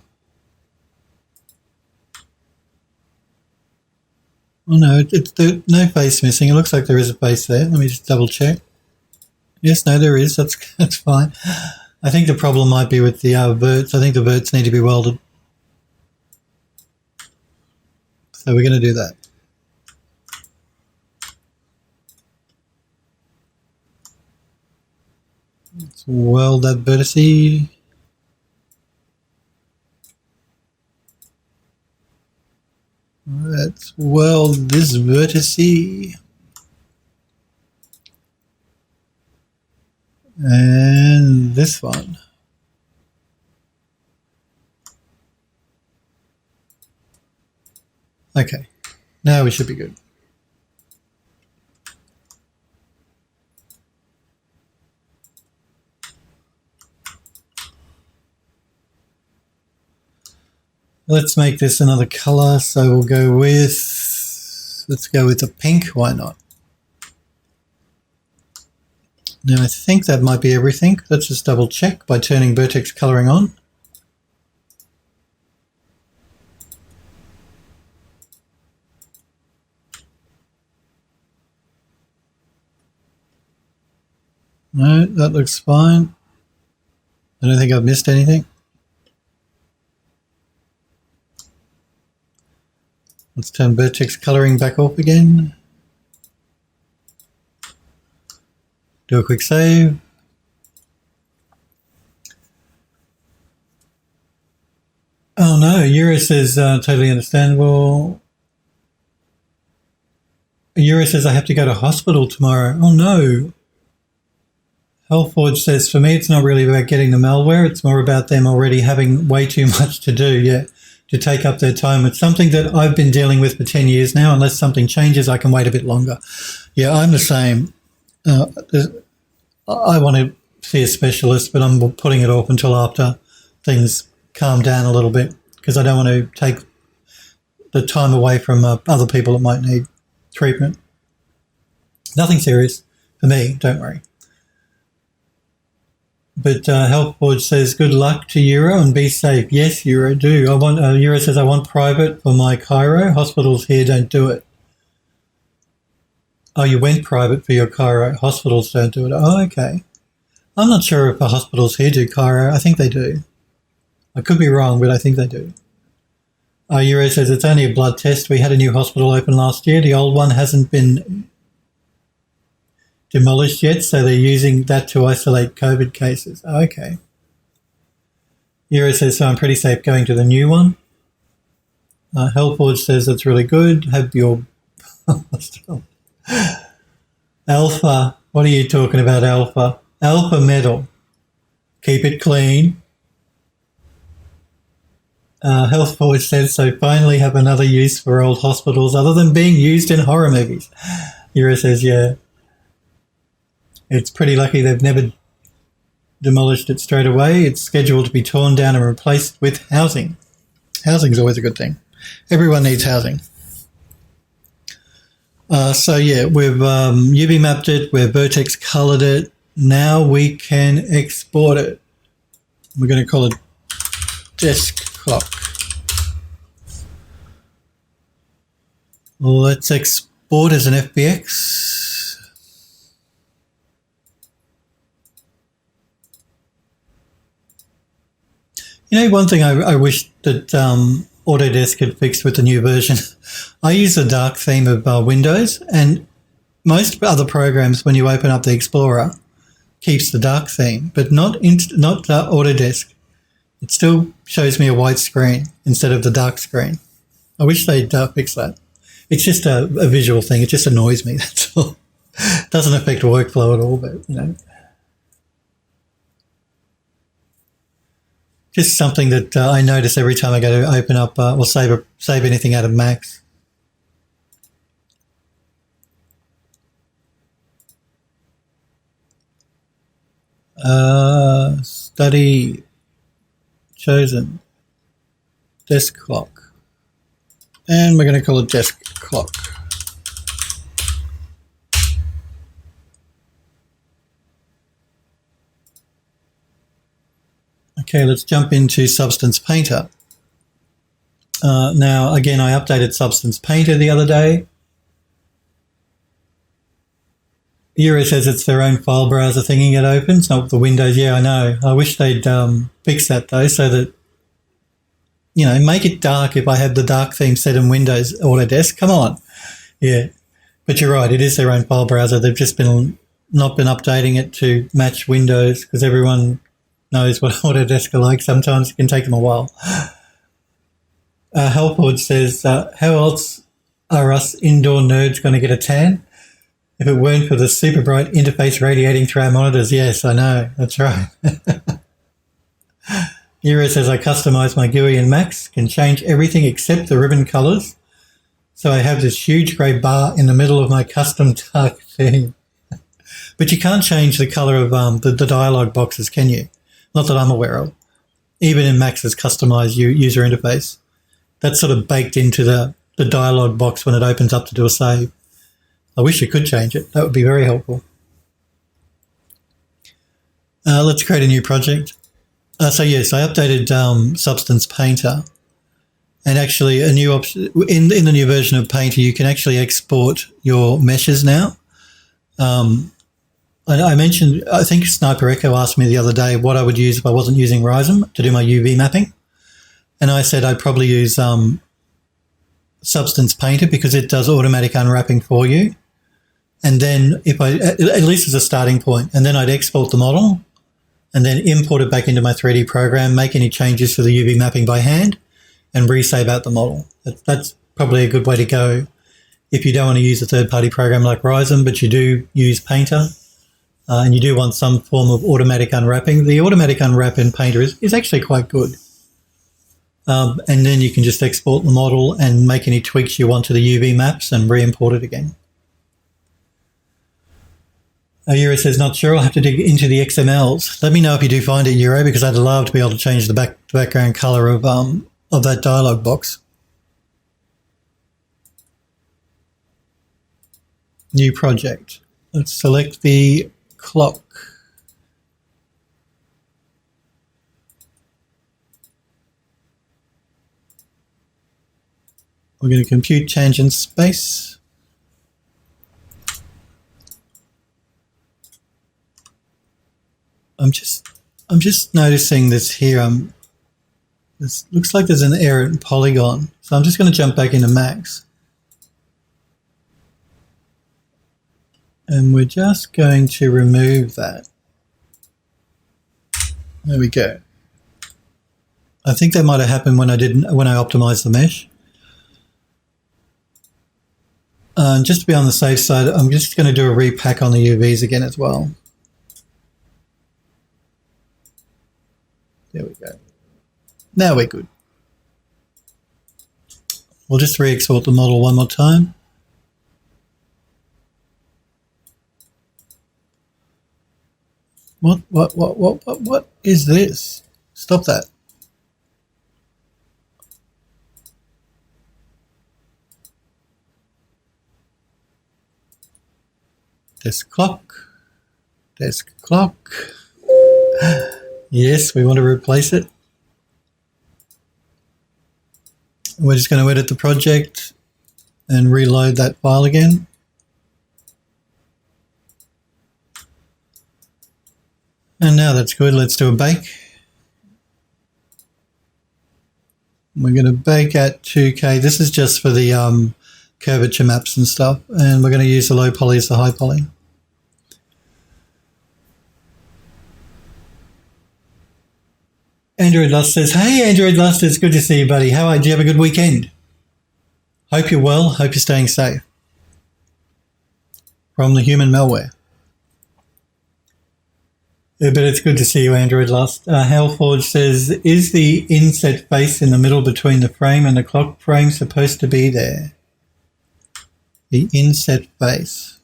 Oh no, no face missing. It looks like there is a face there. Let me just double check. Yes, no, there is. That's fine. I think the problem might be with the verts. I think the verts need to be welded. So we're going to do that. Let's weld that vertice. Let's weld this vertice. And this one. Okay, now we should be good. Let's make this another color. So we'll go with, let's go with the pink. Why not? Now I think that might be everything. Let's just double check by turning Vertex Coloring on. No, that looks fine. I don't think I've missed anything. Let's turn Vertex Coloring back off again. Do a quick save. Oh no, Euro says totally understandable. Euro says I have to go to hospital tomorrow. Oh no. Hellforge says, for me, it's not really about getting the malware. It's more about them already having way too much to do, to take up their time. It's something that I've been dealing with for 10 years now. Unless something changes, I can wait a bit longer. Yeah, I'm the same. I want to see a specialist, but I'm putting it off until after things calm down a little bit because I don't want to take the time away from other people that might need treatment. Nothing serious for me, don't worry. But Healthforge says, good luck to Euro and be safe. Yes, Euro, do. Euro says, I want private for my chiro. Hospitals here don't do it. Oh, you went private for your chiro. Hospitals don't do it. Oh, okay. I'm not sure if the hospitals here do chiro. I think they do. I could be wrong, but I think they do. Euro says, it's only a blood test. We had a new hospital open last year. The old one hasn't been demolished yet, so they're using that to isolate COVID cases. Oh, okay. Euro says, so I'm pretty safe going to the new one. Hellforge says, that's really good. Have your... Alpha. What are you talking about, Alpha? Alpha metal. Keep it clean. Healthforge says, so finally have another use for old hospitals other than being used in horror movies. Euro says, yeah. It's pretty lucky they've never demolished it straight away. It's scheduled to be torn down and replaced with housing. Housing is always a good thing. Everyone needs housing. So yeah, we've UV mapped it, we've Vertex colored it. Now we can export it. We're going to call it desk clock. Let's export as an FBX. You know, one thing I wish that Autodesk had fixed with the new version. I use the dark theme of Windows, and most other programs, when you open up the Explorer, keeps the dark theme, but not Autodesk. It still shows me a white screen instead of the dark screen. I wish they'd fix that. It's just a visual thing. It just annoys me, that's all. It doesn't affect workflow at all, but, you know. Just something that I notice every time I go to open up or save anything out of Macs. Study chosen. Desk clock. And we're going to call it desk clock. Okay, let's jump into Substance Painter. Now, again, I updated Substance Painter the other day. Euro says it's their own file browser thingy it opens, not the Windows. Yeah, I know. I wish they'd fix that, though, so that, you know, make it dark if I have the dark theme set in Windows Autodesk. Come on. Yeah. But you're right, it is their own file browser. They've just not been updating it to match Windows because everyone knows what Autodesk are like. Sometimes it can take them a while. Hellforge says, how else are us indoor nerds going to get a tan? If it weren't for the super bright interface radiating through our monitors. Yes, I know. That's right. Euro says, I customize my GUI in Max, can change everything except the ribbon colors. So I have this huge grey bar in the middle of my custom dark theme. But you can't change the color of the dialog boxes, can you? Not that I'm aware of. Even in Max's customized user interface. That's sort of baked into the dialog box when it opens up to do a save. I wish you could change it. That would be very helpful. Let's create a new project. So yes, I updated Substance Painter. And actually a new option in the new version of Painter, you can actually export your meshes now. I mentioned, I think Sniper Echo asked me the other day what I would use if I wasn't using Rhizome to do my UV mapping. And I said I'd probably use Substance Painter because it does automatic unwrapping for you. And then if I, at least as a starting point, and then I'd export the model and then import it back into my 3D program, make any changes to the UV mapping by hand and resave out the model. That's probably a good way to go if you don't want to use a third-party program like Ryzen, but you do use Painter and you do want some form of automatic unwrapping. The automatic unwrap in Painter is actually quite good. And then you can just export the model and make any tweaks you want to the UV maps and re-import it again. Euro says, not sure. I'll have to dig into the XMLs. Let me know if you do find it, Euro, because I'd love to be able to change the background colour of that dialog box. New project. Let's select the clock. We're going to compute tangent space. I'm just noticing this here. This looks like there's an error in polygon. So I'm just going to jump back into Max. And we're just going to remove that. There we go. I think that might have happened when I optimized the mesh. Just to be on the safe side, I'm just going to do a repack on the UVs again as well. There we go. Now we're good. We'll just re-export the model one more time. What is this? Stop that. Desk clock. Desk clock. Yes, we want to replace it. We're just going to edit the project and reload that file again. And now that's good. Let's do a bake. We're going to bake at 2K. This is just for the curvature maps and stuff. And we're going to use the low poly as the high poly. Android Lust says, hey, Android Lust, it's good to see you, buddy. How are you? Do you have a good weekend? Hope you're well. Hope you're staying safe. From the human malware. Yeah, but it's good to see you, Android Lust. Hellforge says, is the inset face in the middle between the frame and the clock frame supposed to be there? The inset face.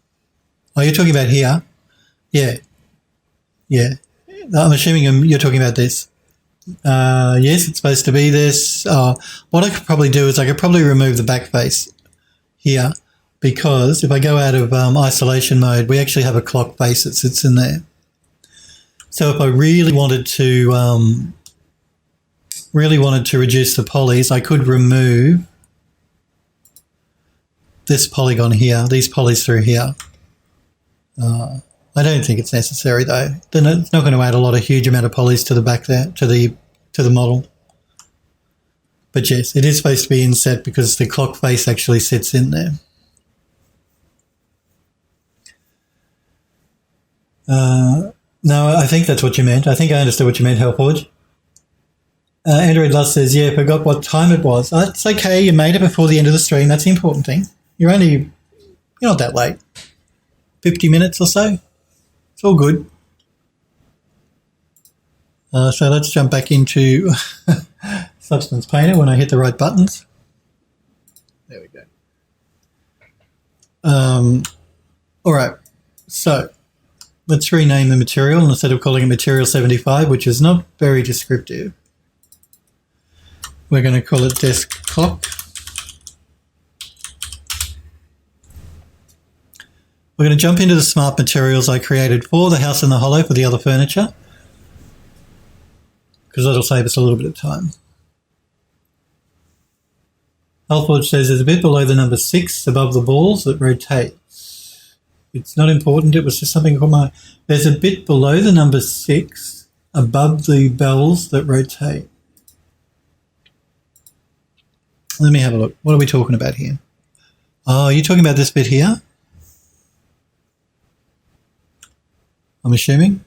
Oh, you're talking about here? Yeah. Yeah. I'm assuming you're talking about this. Yes, it's supposed to be this. What I could probably do is I could probably remove the back face here because if I go out of isolation mode, we actually have a clock face that sits in there. So if I really wanted to reduce the polys, I could remove this polygon here, these polys through here. I don't think it's necessary though. Then it's not going to add a lot of huge amount of polys to the back there, to the model. But yes, it is supposed to be inset because the clock face actually sits in there. No, I think that's what you meant. I think I understood what you meant, Hellforge. Android Lust says, yeah, forgot what time it was. It's okay, you made it before the end of the stream. That's the important thing. You're not that late. 50 minutes or so. It's all good. So let's jump back into Substance Painter when I hit the right buttons. There we go. All right. So let's rename the material instead of calling it Material 75, which is not very descriptive. We're going to call it Desk Clock. We're going to jump into the smart materials I created for the House in the Hollow for the other furniture, because that'll save us a little bit of time. Alforge says there's a bit below the number 6 above the balls that rotates. It's not important, it was just something called my... There's a bit below the number 6 above the bells that rotate. Let me have a look. What are we talking about here? Oh, you're talking about this bit here? I'm assuming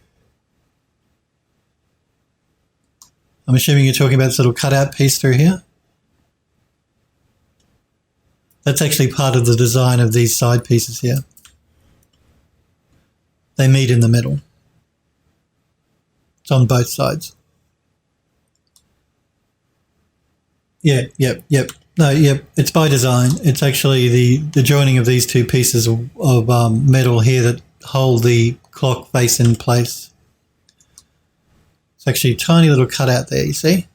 you're talking about this little cutout piece through here. That's actually part of the design of these side pieces here. They meet in the middle. It's on both sides. Yeah, yep. No, yep. It's by design. It's actually the joining of these two pieces of metal here that hold the clock face in place. It's actually a tiny little cutout there, you see?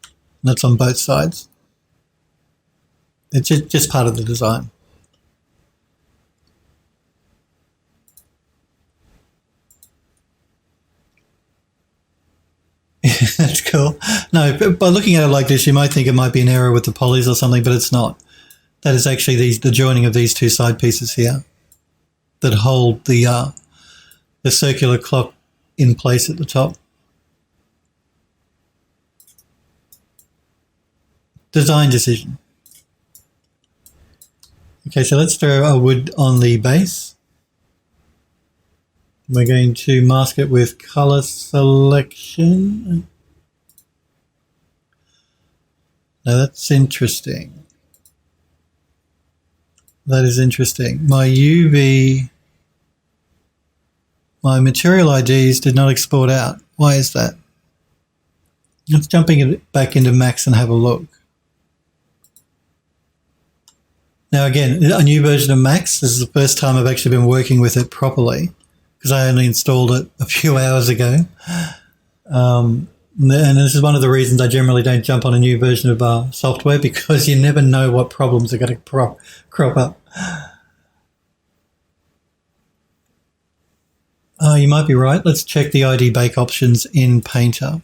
And that's on both sides. It's just part of the design. That's cool. No, but by looking at it like this, you might think it might be an error with the polys or something, but it's not. That is actually the joining of these two side pieces here that hold the circular clock in place at the top. Design decision. Okay, so let's throw a wood on the base. We're going to mask it with color selection. Now that's interesting. That is interesting. My material IDs did not export out. Why is that? Let's jump back into Max and have a look. Now again, a new version of Max. This is the first time I've actually been working with it properly because I only installed it a few hours ago. And this is one of the reasons I generally don't jump on a new version of software, because you never know what problems are going to crop up. You might be right. Let's check the ID bake options in Painter.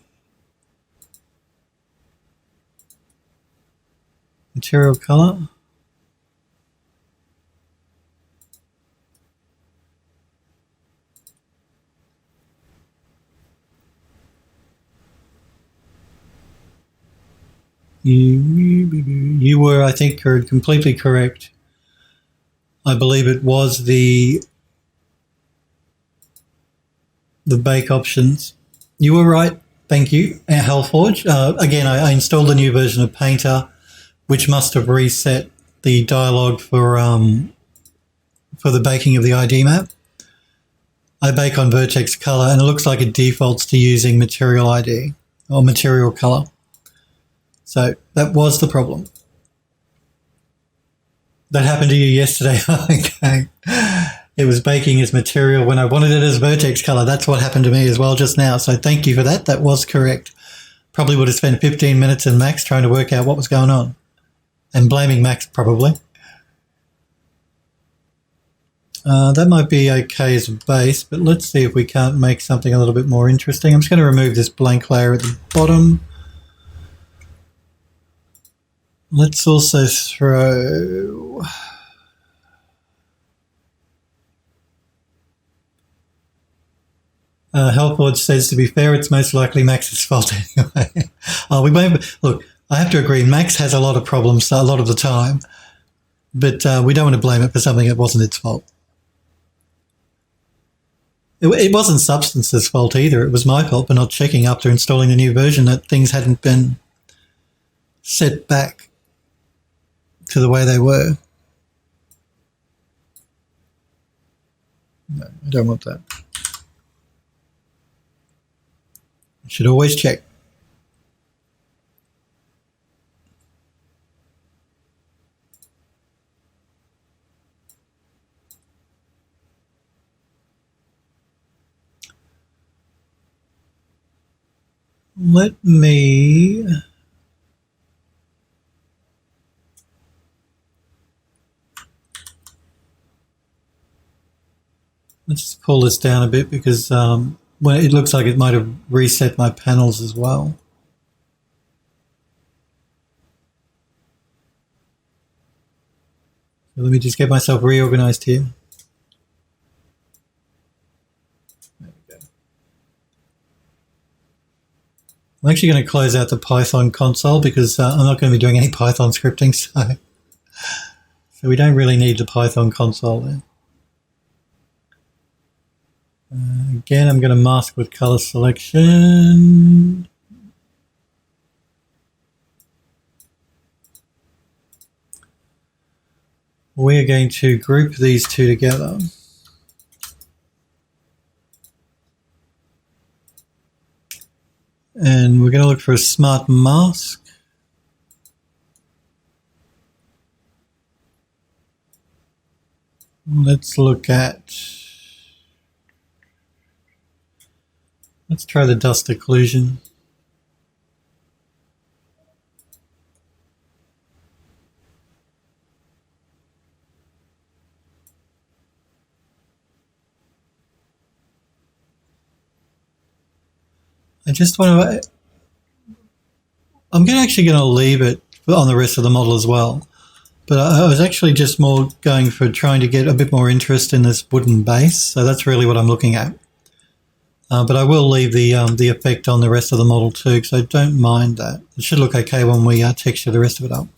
Material color. You were, I think, completely correct. I believe it was the bake options. You were right. Thank you, Hellforge. Again, I installed a new version of Painter, which must have reset the dialog for the baking of the ID map. I bake on Vertex Color, and it looks like it defaults to using Material ID or Material Color. So that was the problem. That happened to you yesterday. Okay. It was baking as Material when I wanted it as Vertex Color. That's what happened to me as well just now. So thank you for that. That was correct. Probably would have spent 15 minutes in Max trying to work out what was going on. And blaming Max probably. That might be okay as a base, but let's see if we can't make something a little bit more interesting. I'm just going to remove this blank layer at the bottom. Let's also throw... Hellforge says, to be fair, it's most likely Max's fault anyway. Look, I have to agree, Max has a lot of problems a lot of the time, but we don't want to blame it for something that wasn't its fault. It wasn't Substance's fault either. It was my fault for not checking after installing the new version that things hadn't been set back to the way they were. No, I don't want that. I should always check. Let's just pull this down a bit because it looks like it might have reset my panels as well. So let me just get myself reorganized here. There we go. I'm actually going to close out the Python console because I'm not going to be doing any Python scripting, so we don't really need the Python console there. Again, I'm going to mask with color selection. We're going to group these two together. And we're going to look for a smart mask. Let's try the dust occlusion. I'm actually going to leave it on the rest of the model as well. But I was actually just more going for trying to get a bit more interest in this wooden base. So that's really what I'm looking at. But I will leave the effect on the rest of the model too, because I don't mind that. It should look okay when we texture the rest of it up.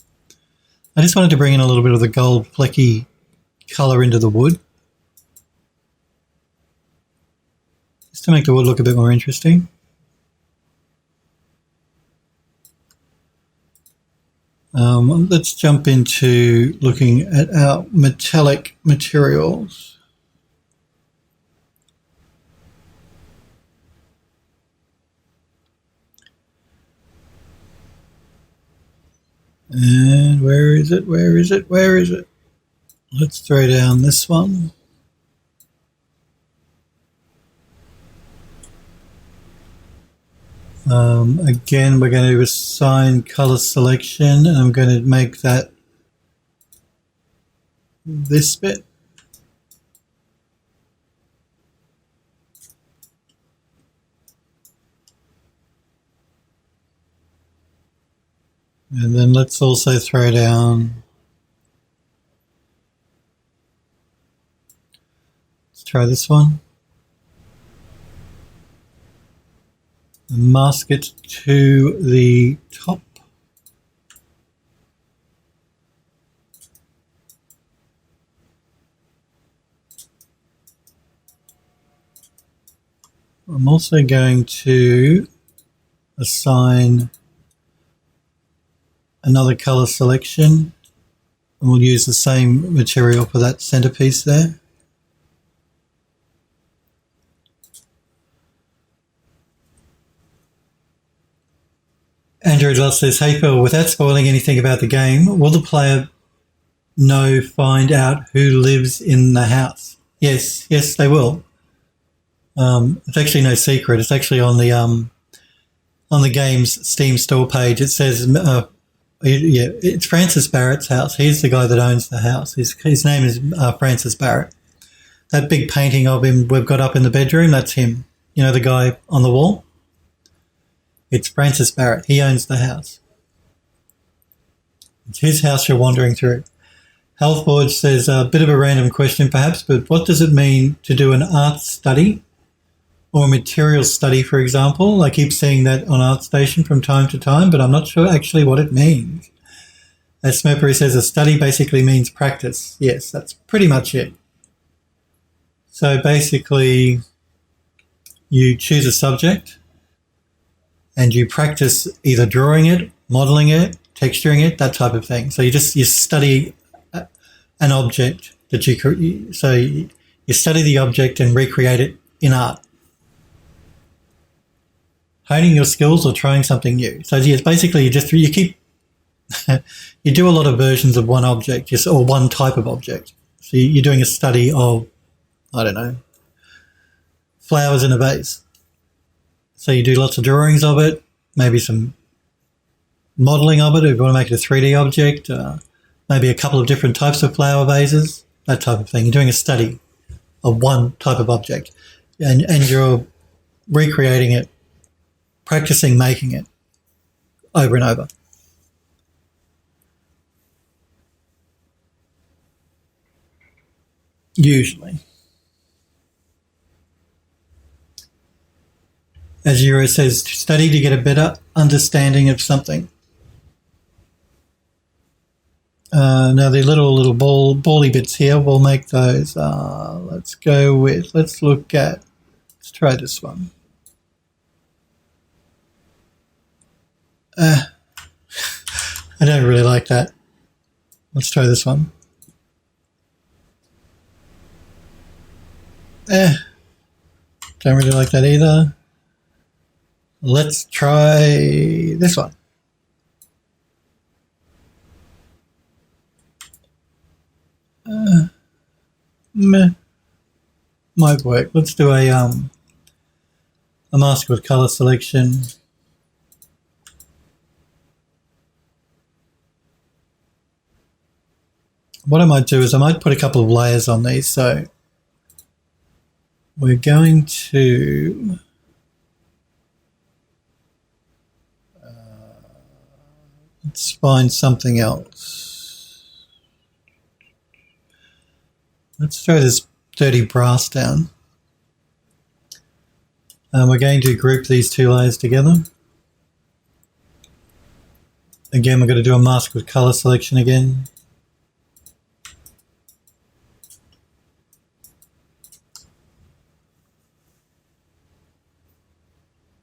I just wanted to bring in a little bit of the gold flecky colour into the wood, just to make the wood look a bit more interesting. Let's jump into looking at our metallic materials. And where is it? Let's throw down this one. Again, we're going to assign color selection, and I'm going to make that this bit. And then let's also throw down, let's try this one. And mask it to the top. I'm also going to assign another color selection, and we'll use the same material for that centerpiece there. Andrew Loss says, hey Phil, without spoiling anything about the game, will the player find out who lives in the house? Yes, they will. It's actually no secret. It's actually on the game's Steam store page. It says, it's Francis Barrett's house. He's the guy that owns the house. His name is Francis Barrett. That big painting of him we've got up in the bedroom, that's him. You know, the guy on the wall? It's Francis Barrett. He owns the house. It's his house you're wandering through. Health Board says, a bit of a random question perhaps, but what does it mean to do an art study or a material study, for example? I keep seeing that on ArtStation from time to time, but I'm not sure actually what it means. As Smurpery says, a study basically means practice. Yes, that's pretty much it. So basically, you choose a subject and you practice either drawing it, modeling it, texturing it, that type of thing. So you study an object that you study the object and recreate it in art. Honing your skills or trying something new. So yes, basically you do a lot of versions of one object, or one type of object. So you're doing a study of, I don't know, flowers in a vase. So you do lots of drawings of it, maybe some modeling of it if you want to make it a 3D object, maybe a couple of different types of flower vases, that type of thing. You're doing a study of one type of object, and you're recreating it, practicing making it over and over. Usually. As Euro says, study to get a better understanding of something. Now the little bally bits here, we'll make those. Let's try this one. I don't really like that. Let's try this one. Don't really like that either. Let's try this one. Might work. Let's do a mask with color selection. What I might do is I might put a couple of layers on these. So we're going to let's find something else. Let's throw this dirty brass down. We're going to group these two layers together. Again, we're going to do a mask with color selection again.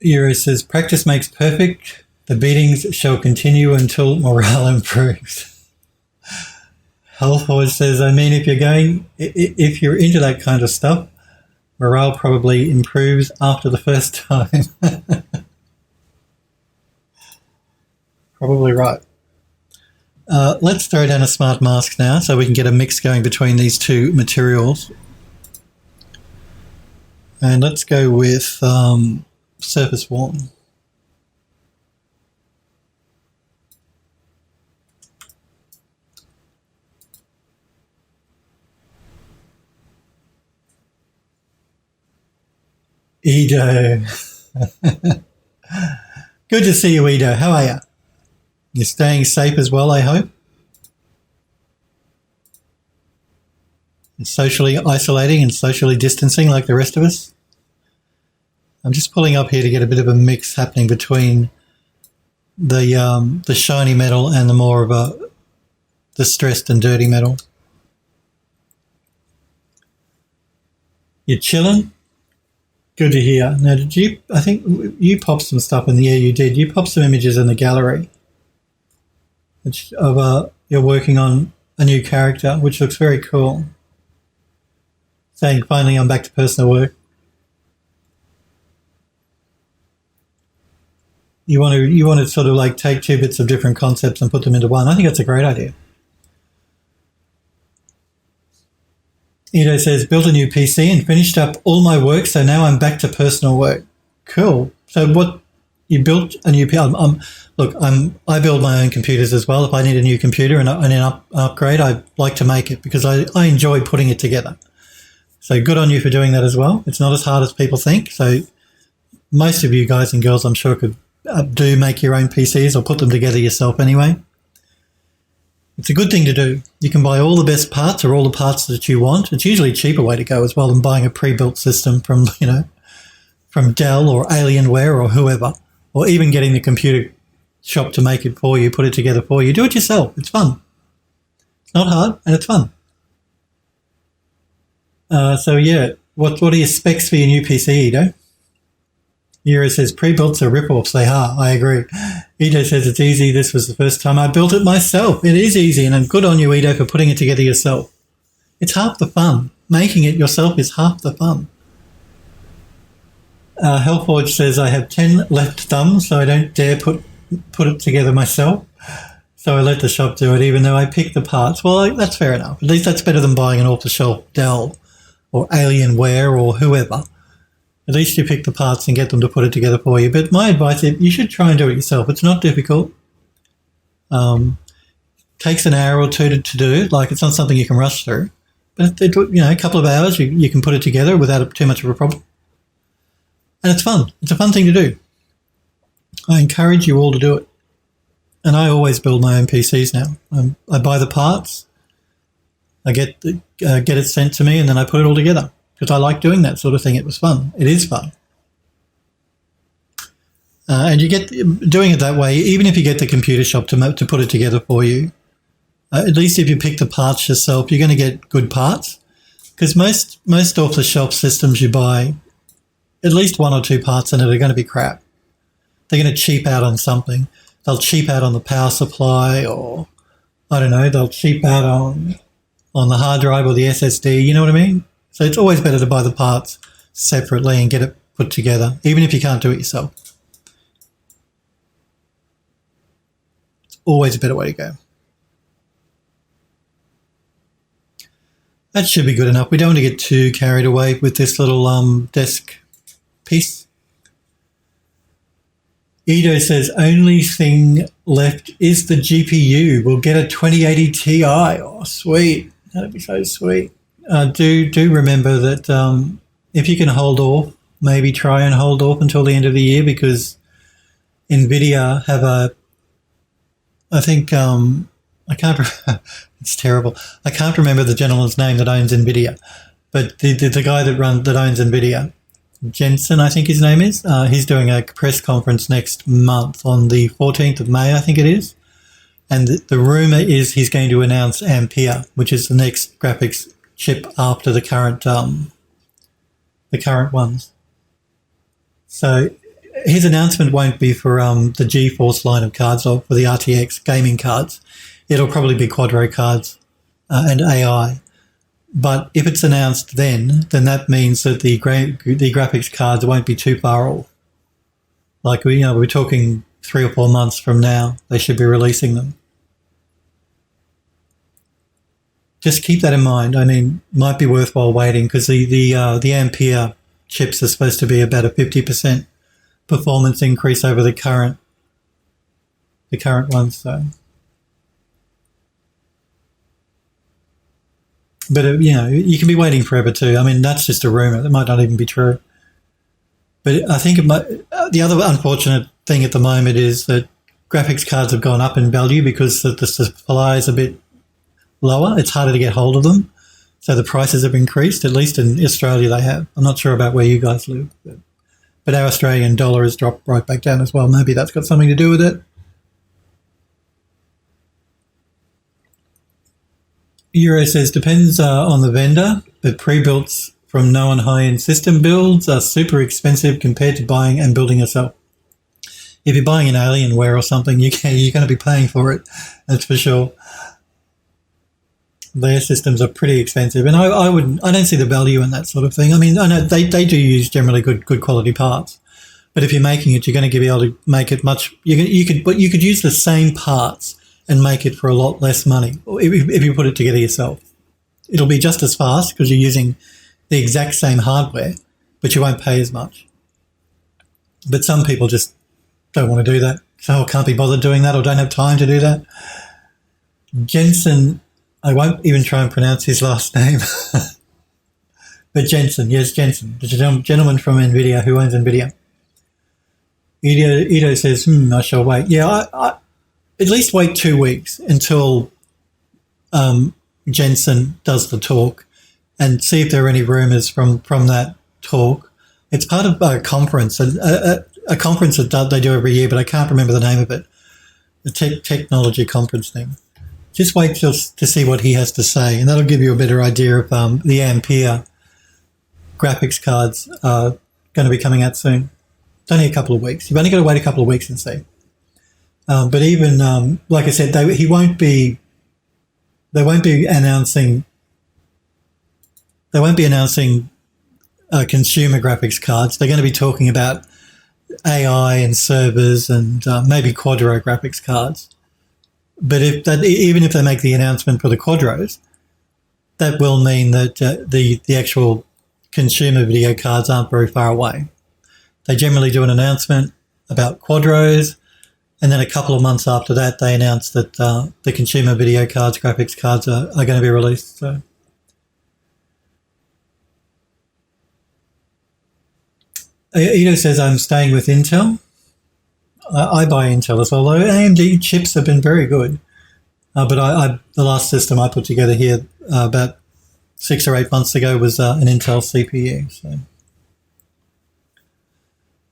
Euro says, practice makes perfect. The beatings shall continue until morale improves. Healthward says, I mean, if you're into that kind of stuff, morale probably improves after the first time. Probably right. Let's throw down a smart mask now so we can get a mix going between these two materials. And let's go with surface worn. Edo. Good to see you, Edo. How are you? You're staying safe as well, I hope? And socially isolating and socially distancing like the rest of us? I'm just pulling up here to get a bit of a mix happening between the shiny metal and the more of a distressed and dirty metal. You're chilling? Good to hear. Now, I think you popped some stuff in the air. You did. You popped some images in the gallery of you're working on a new character, which looks very cool. Saying, finally, I'm back to personal work. You want to sort of like take two bits of different concepts and put them into one. I think that's a great idea. Edo says, built a new PC and finished up all my work, so now I'm back to personal work. Cool. So what you built a new PC? I build my own computers as well. If I need a new computer and an upgrade, I like to make it because I enjoy putting it together. So good on you for doing that as well. It's not as hard as people think. So most of you guys and girls, I'm sure, could do make your own PCs or put them together yourself anyway. It's a good thing to do. You can buy all the best parts or all the parts that you want. It's usually a cheaper way to go as well than buying a pre-built system from Dell or Alienware or whoever, or even getting the computer shop to make it for you, put it together for you. Do it yourself. It's fun. It's not hard and it's fun. What are your specs for your new PC, Edo? Euro says, pre-builts are rip-offs. They are. I agree. Edo says, it's easy. This was the first time I built it myself. It is easy, and I'm good on you, Edo, for putting it together yourself. It's half the fun. Making it yourself is half the fun. Hellforge says, I have 10 left thumbs, so I don't dare put it together myself. So I let the shop do it, even though I picked the parts. Well, that's fair enough. At least that's better than buying an off-the-shelf Dell or Alienware or whoever. At least you pick the parts and get them to put it together for you. But my advice is you should try and do it yourself. It's not difficult. Takes an hour or two to do. Like, it's not something you can rush through. But a couple of hours, you can put it together without too much of a problem. And it's fun. It's a fun thing to do. I encourage you all to do it. And I always build my own PCs now. I buy the parts. I get it sent to me, and then I put it all together. Because I like doing that sort of thing. It was fun. It is fun. And you get doing it that way, even if you get the computer shop to put it together for you, at least if you pick the parts yourself, you're going to get good parts. Because most off-the-shelf systems you buy, at least one or two parts in it are going to be crap. They're going to cheap out on something. They'll cheap out on the power supply, or I don't know, they'll cheap out on the hard drive or the SSD, you know what I mean? So it's always better to buy the parts separately and get it put together, even if you can't do it yourself. It's always a better way to go. That should be good enough. We don't want to get too carried away with this little desk piece. Edo says, only thing left is the GPU. We'll get a 2080 Ti. Oh, sweet. That'd be so sweet. Do remember that if you can hold off, maybe try and hold off until the end of the year, because NVIDIA have I think, I can't, it's terrible. I can't remember the gentleman's name that owns NVIDIA, but the guy that owns NVIDIA, Jensen, I think his name is, he's doing a press conference next month on the 14th of May, I think it is. And the rumor is he's going to announce Ampere, which is the next graphics chip after the current ones. So his announcement won't be for the GeForce line of cards or for the RTX gaming cards. It'll probably be Quadro cards and AI. But if it's announced then that means that the graphics cards won't be too far off. Like we're talking 3 or 4 months from now, they should be releasing them. Just keep that in mind. I mean, might be worthwhile waiting, because the Ampere chips are supposed to be about a 50% performance increase over the current ones. So, but you can be waiting forever too. I mean, that's just a rumor. That might not even be true. But I think the other unfortunate thing at the moment is that graphics cards have gone up in value because the supply is a bit lower. It's harder to get hold of them. So the prices have increased, at least in Australia they have. I'm not sure about where you guys live. But our Australian dollar has dropped right back down as well. Maybe that's got something to do with it. Euro says, depends on the vendor, but pre-builts from known high-end system builds are super expensive compared to buying and building yourself. If you're buying an Alienware or something, you're going to be paying for it, that's for sure. Their systems are pretty expensive, and I don't see the value in that sort of thing. I mean, I know they do use generally good quality parts, but if you're making it, you're going to be able to make it much. You could use the same parts and make it for a lot less money if you put it together yourself. It'll be just as fast because you're using the exact same hardware, but you won't pay as much. But some people just don't want to do that, so can't be bothered doing that, or don't have time to do that. Jensen. I won't even try and pronounce his last name. But Jensen, yes, Jensen, the gentleman from NVIDIA who owns NVIDIA. Edo says, I shall wait. Yeah, I at least wait 2 weeks until Jensen does the talk and see if there are any rumours from that talk. It's part of a conference, a conference that they do every year, but I can't remember the name of it, the technology conference thing. Just wait to see what he has to say, and that'll give you a better idea of the Ampere graphics cards are going to be coming out soon. It's only a couple of weeks. You've only got to wait a couple of weeks and see. But even like I said, they won't be announcing consumer graphics cards. They're going to be talking about AI and servers and maybe Quadro graphics cards. But even if they make the announcement for the Quadros, that will mean that the actual consumer video cards aren't very far away. They generally do an announcement about Quadros, and then a couple of months after that, they announce that the consumer video cards, graphics cards are going to be released. So, Edo says, I'm staying with Intel. I buy Intel as well, though AMD chips have been very good. But the last system I put together here about 6 or 8 months ago was an Intel CPU. So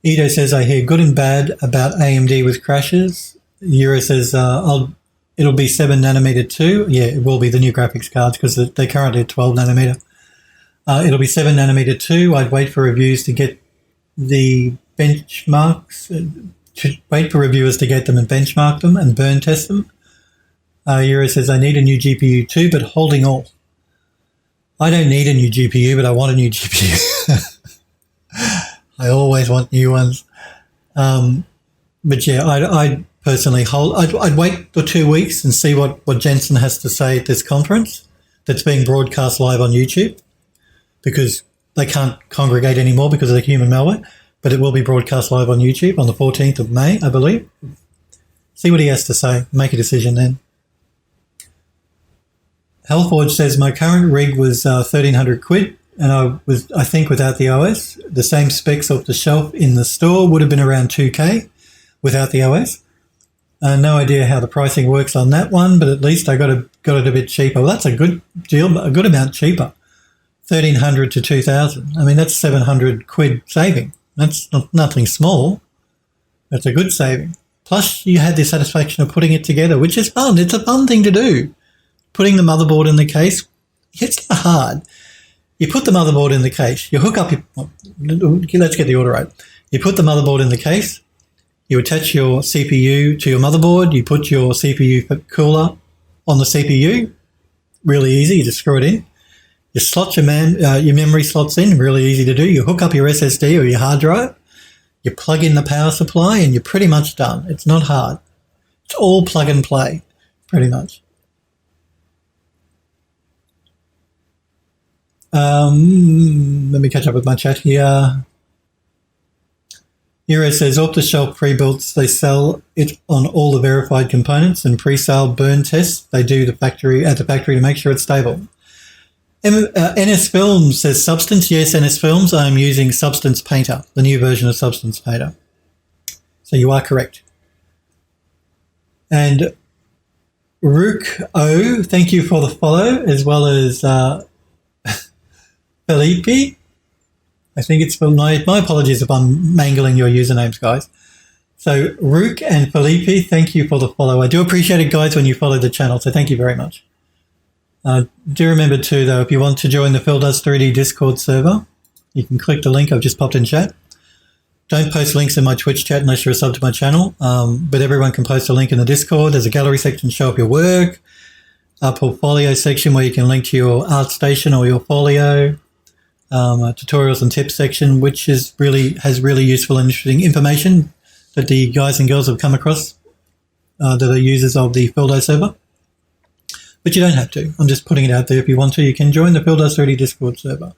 Edo says, I hear good and bad about AMD with crashes. Euro says, it'll be 7 nanometer too. Yeah, it will be the new graphics cards because they're currently at 12 nanometer. It'll be 7 nanometer too. I'd wait for reviews to get the benchmarks, wait for reviewers to get them and benchmark them and burn test them. Euro says, I need a new GPU too, but holding off. I don't need a new GPU, but I want a new GPU. I always want new ones. But yeah, I'd personally I'd wait for 2 weeks and see what Jensen has to say at this conference that's being broadcast live on YouTube, because they can't congregate anymore because of the human malware, but it will be broadcast live on YouTube on the 14th of May, I believe. See what he has to say, make a decision then. Hellforge says, my current rig was 1,300 quid, and I think without the OS. The same specs off the shelf in the store would have been around 2K without the OS. No idea how the pricing works on that one, but at least I got it a bit cheaper. Well, that's a good deal, a good amount cheaper. 1,300 to 2,000. I mean, that's 700 quid saving. That's nothing small. That's a good saving. Plus, you had the satisfaction of putting it together, which is fun. It's a fun thing to do. Putting the motherboard in the case, it's not hard. You put the motherboard in the case. You hook up let's get the order right. You put the motherboard in the case. You attach your CPU to your motherboard. You put your CPU cooler on the CPU. Really easy. You just screw it in. You slot your memory slots in. Really easy to do. You hook up your SSD or your hard drive. You plug in the power supply and you're pretty much done. It's not hard. It's all plug and play, pretty much. Let me catch up with my chat here. Euro says, off-the-shelf pre-builts, they sell it on all the verified components, and pre-sale burn tests they do at the factory to make sure it's stable. NS Films says, Substance. Yes, NS Films. I'm using Substance Painter, the new version of Substance Painter. So you are correct. And Rook O, thank you for the follow, as well as Felipe. I think it's my apologies if I'm mangling your usernames, guys. So Rook and Felipe, thank you for the follow. I do appreciate it, guys, when you follow the channel, so thank you very much. Do remember too, though, if you want to join the Phil Does 3D Discord server, you can click the link I've just popped in chat. Don't post links in my Twitch chat unless you're a sub to my channel, but everyone can post a link in the Discord. There's a gallery section to show up your work, a portfolio section where you can link to your ArtStation or your folio, a tutorials and tips section, which has really useful and interesting information that the guys and girls have come across that are users of the Phildo server. But you don't have to. I'm just putting it out there. If you want to, you can join the Phildo 3D Discord server.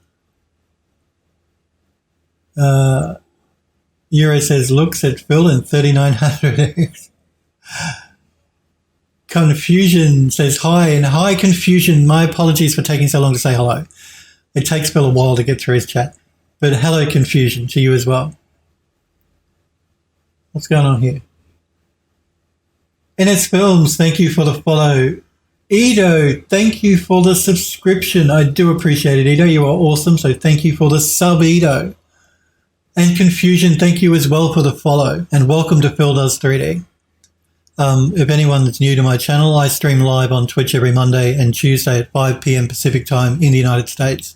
Euro says, looks at Phil in 3900X. Confusion says, hi, and hi, Confusion. My apologies for taking so long to say hello. It takes Phil a while to get through his chat. But hello, Confusion, to you as well. What's going on here? NS Films, thank you for the follow. Edo, thank you for the subscription. I do appreciate it, Edo. You are awesome, so thank you for the sub, Edo. And Confusion, thank you as well for the follow. And welcome to Phil Does 3D. If anyone that's new to my channel, I stream live on Twitch every Monday and Tuesday at 5 p.m. Pacific time in the United States.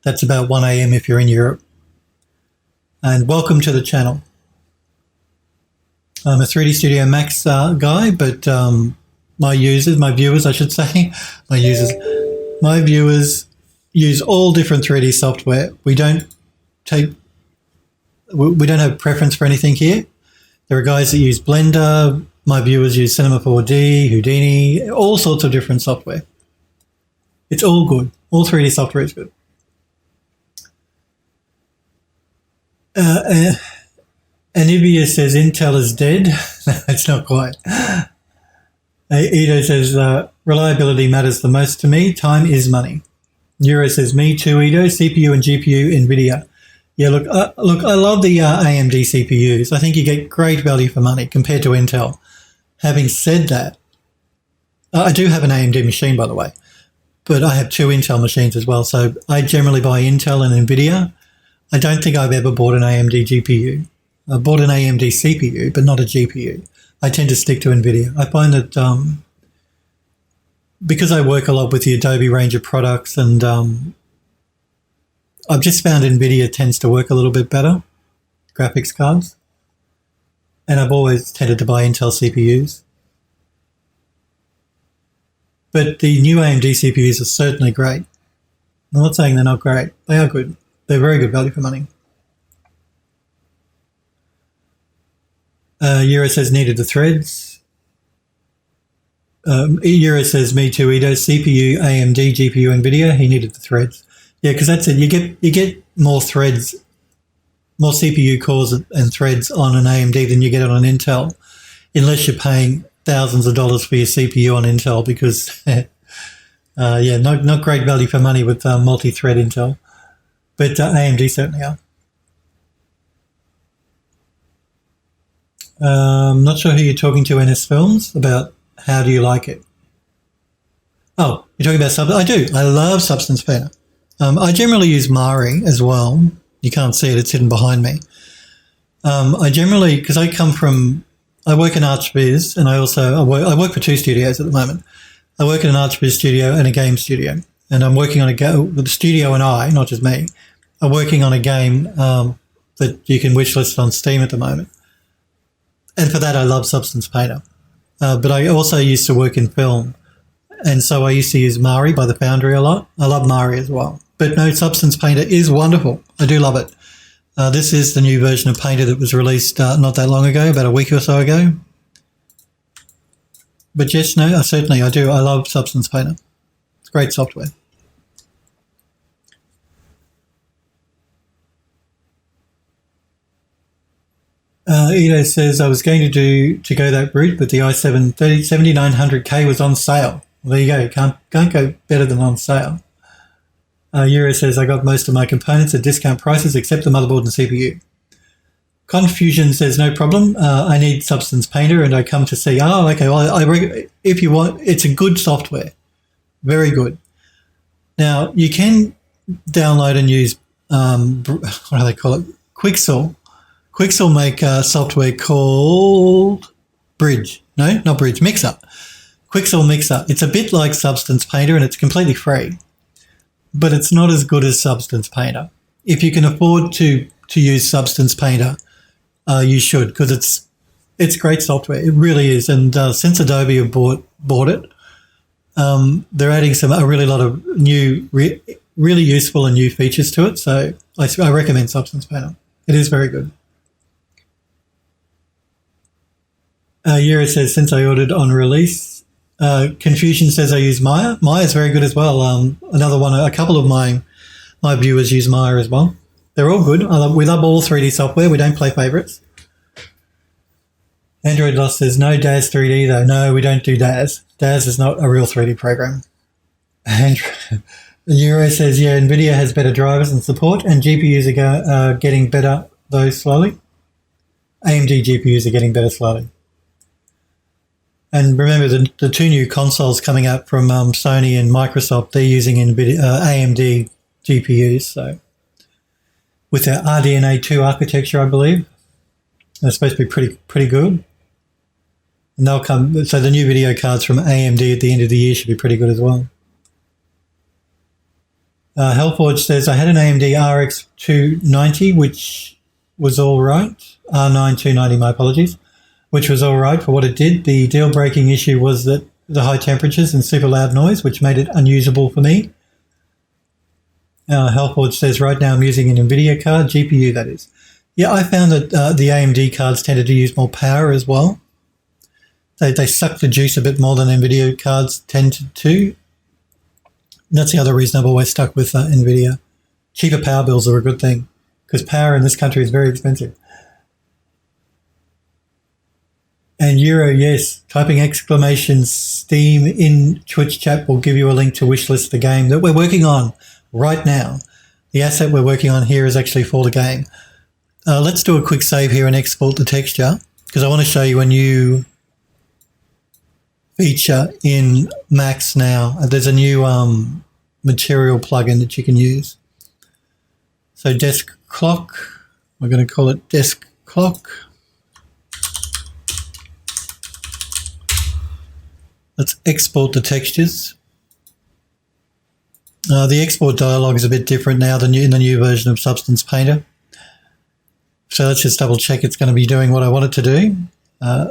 That's about 1 a.m. if you're in Europe. And welcome to the channel. I'm a 3D Studio Max guy, but my viewers use all different 3D software. We don't have preference for anything here. There are guys that use Blender. My viewers use Cinema 4D, Houdini, all sorts of different software. It's all good. All 3D software is good. Anivia says Intel is dead. No, it's not quite. Edo says reliability matters the most to me. Time is money. Euro says me too, Edo. CPU and GPU, NVIDIA. Yeah, look, I love the AMD CPUs. I think you get great value for money compared to Intel. Having said that, I do have an AMD machine, by the way, but I have 2 Intel machines as well. So I generally buy Intel and NVIDIA. I don't think I've ever bought an AMD GPU. I bought an AMD CPU, but not a GPU. I tend to stick to NVIDIA. I find that because I work a lot with the Adobe range of products, and I've just found NVIDIA tends to work a little bit better, graphics cards. And I've always tended to buy Intel CPUs. But the new AMD CPUs are certainly great. I'm not saying they're not great. They are good. They're very good value for money. Euro says needed the threads. Euro says me too, Edo. CPU, AMD, GPU, NVIDIA. He needed the threads. Yeah, because that's it. You get more threads, more CPU cores and threads on an AMD than you get on an Intel, unless you're paying thousands of dollars for your CPU on Intel, because not great value for money with multi-thread Intel, but AMD certainly are. I'm not sure who you're talking to, NS Films, about how do you like it. Oh, you're talking about Substance? I do. I love Substance Painter. I generally use Mari as well. You can't see it, it's hidden behind me. I generally, because I work in ArchViz, and I work for two studios at the moment. I work in an ArchViz studio and a game studio, and I'm working on the studio and I, not just me, are working on a game that you can wishlist on Steam at the moment. And for that, I love Substance Painter. But I also used to work in film, and so I used to use Mari by the Foundry a lot. I love Mari as well. But no, Substance Painter is wonderful. I do love it. This is the new version of Painter that was released not that long ago, about a week or so ago. But yes, no, certainly I do. I love Substance Painter. It's great software. Edo says, I was going to go that route, but the i7 7900K was on sale. Well, there you go. Can't go better than on sale. Euro says, I got most of my components at discount prices except the motherboard and CPU. Confusion says, no problem. I need Substance Painter, and I come to see, okay, well, if you want, it's a good software. Very good. Now, you can download and use, what do they call it? Quixel. Quixel make software called Bridge. No, not Bridge, Mixer. Quixel Mixer. It's a bit like Substance Painter, and it's completely free. But it's not as good as Substance Painter. If you can afford to use Substance Painter, you should, because it's great software. It really is. And since Adobe have bought it, they're adding a really lot of new, really useful and new features to it. So I recommend Substance Painter. It is very good. Yura says, since I ordered on release. Confusion says I use Maya. Maya is very good as well. Another one, a couple of my viewers use Maya as well. They're all good. We love all 3D software. We don't play favourites. Android Lost says, no DAZ 3D though. No, we don't do DAZ. DAZ is not a real 3D program. Euro says, yeah, NVIDIA has better drivers and support, and GPUs are getting better, though slowly. AMD GPUs are getting better slowly. And remember, the two new consoles coming out from Sony and Microsoft, they're using NVIDIA, AMD GPUs. So with their RDNA 2 architecture, I believe, they're supposed to be pretty good. And they'll come. So the new video cards from AMD at the end of the year should be pretty good as well. Hellforge says, I had an AMD RX 290, which was all right. R9 290, my apologies. Which was all right for what it did. The deal-breaking issue was that the high temperatures and super loud noise, which made it unusable for me. Hellforge says, right now I'm using an NVIDIA card, GPU that is. Yeah, I found that the AMD cards tended to use more power as well. They suck the juice a bit more than NVIDIA cards tend to. That's the other reason I've always stuck with NVIDIA. Cheaper power bills are a good thing, because power in this country is very expensive. And Euro, yes, typing exclamation Steam in Twitch chat will give you a link to wishlist the game that we're working on right now. The asset we're working on here is actually for the game. Let's do a quick save here and export the texture, because I want to show you a new feature in Max now. There's a new material plugin that you can use. So desk clock, we're going to call it desk clock. Let's export the textures. The export dialog is a bit different now than in the new version of Substance Painter. So let's just double check it's going to be doing what I want it to do.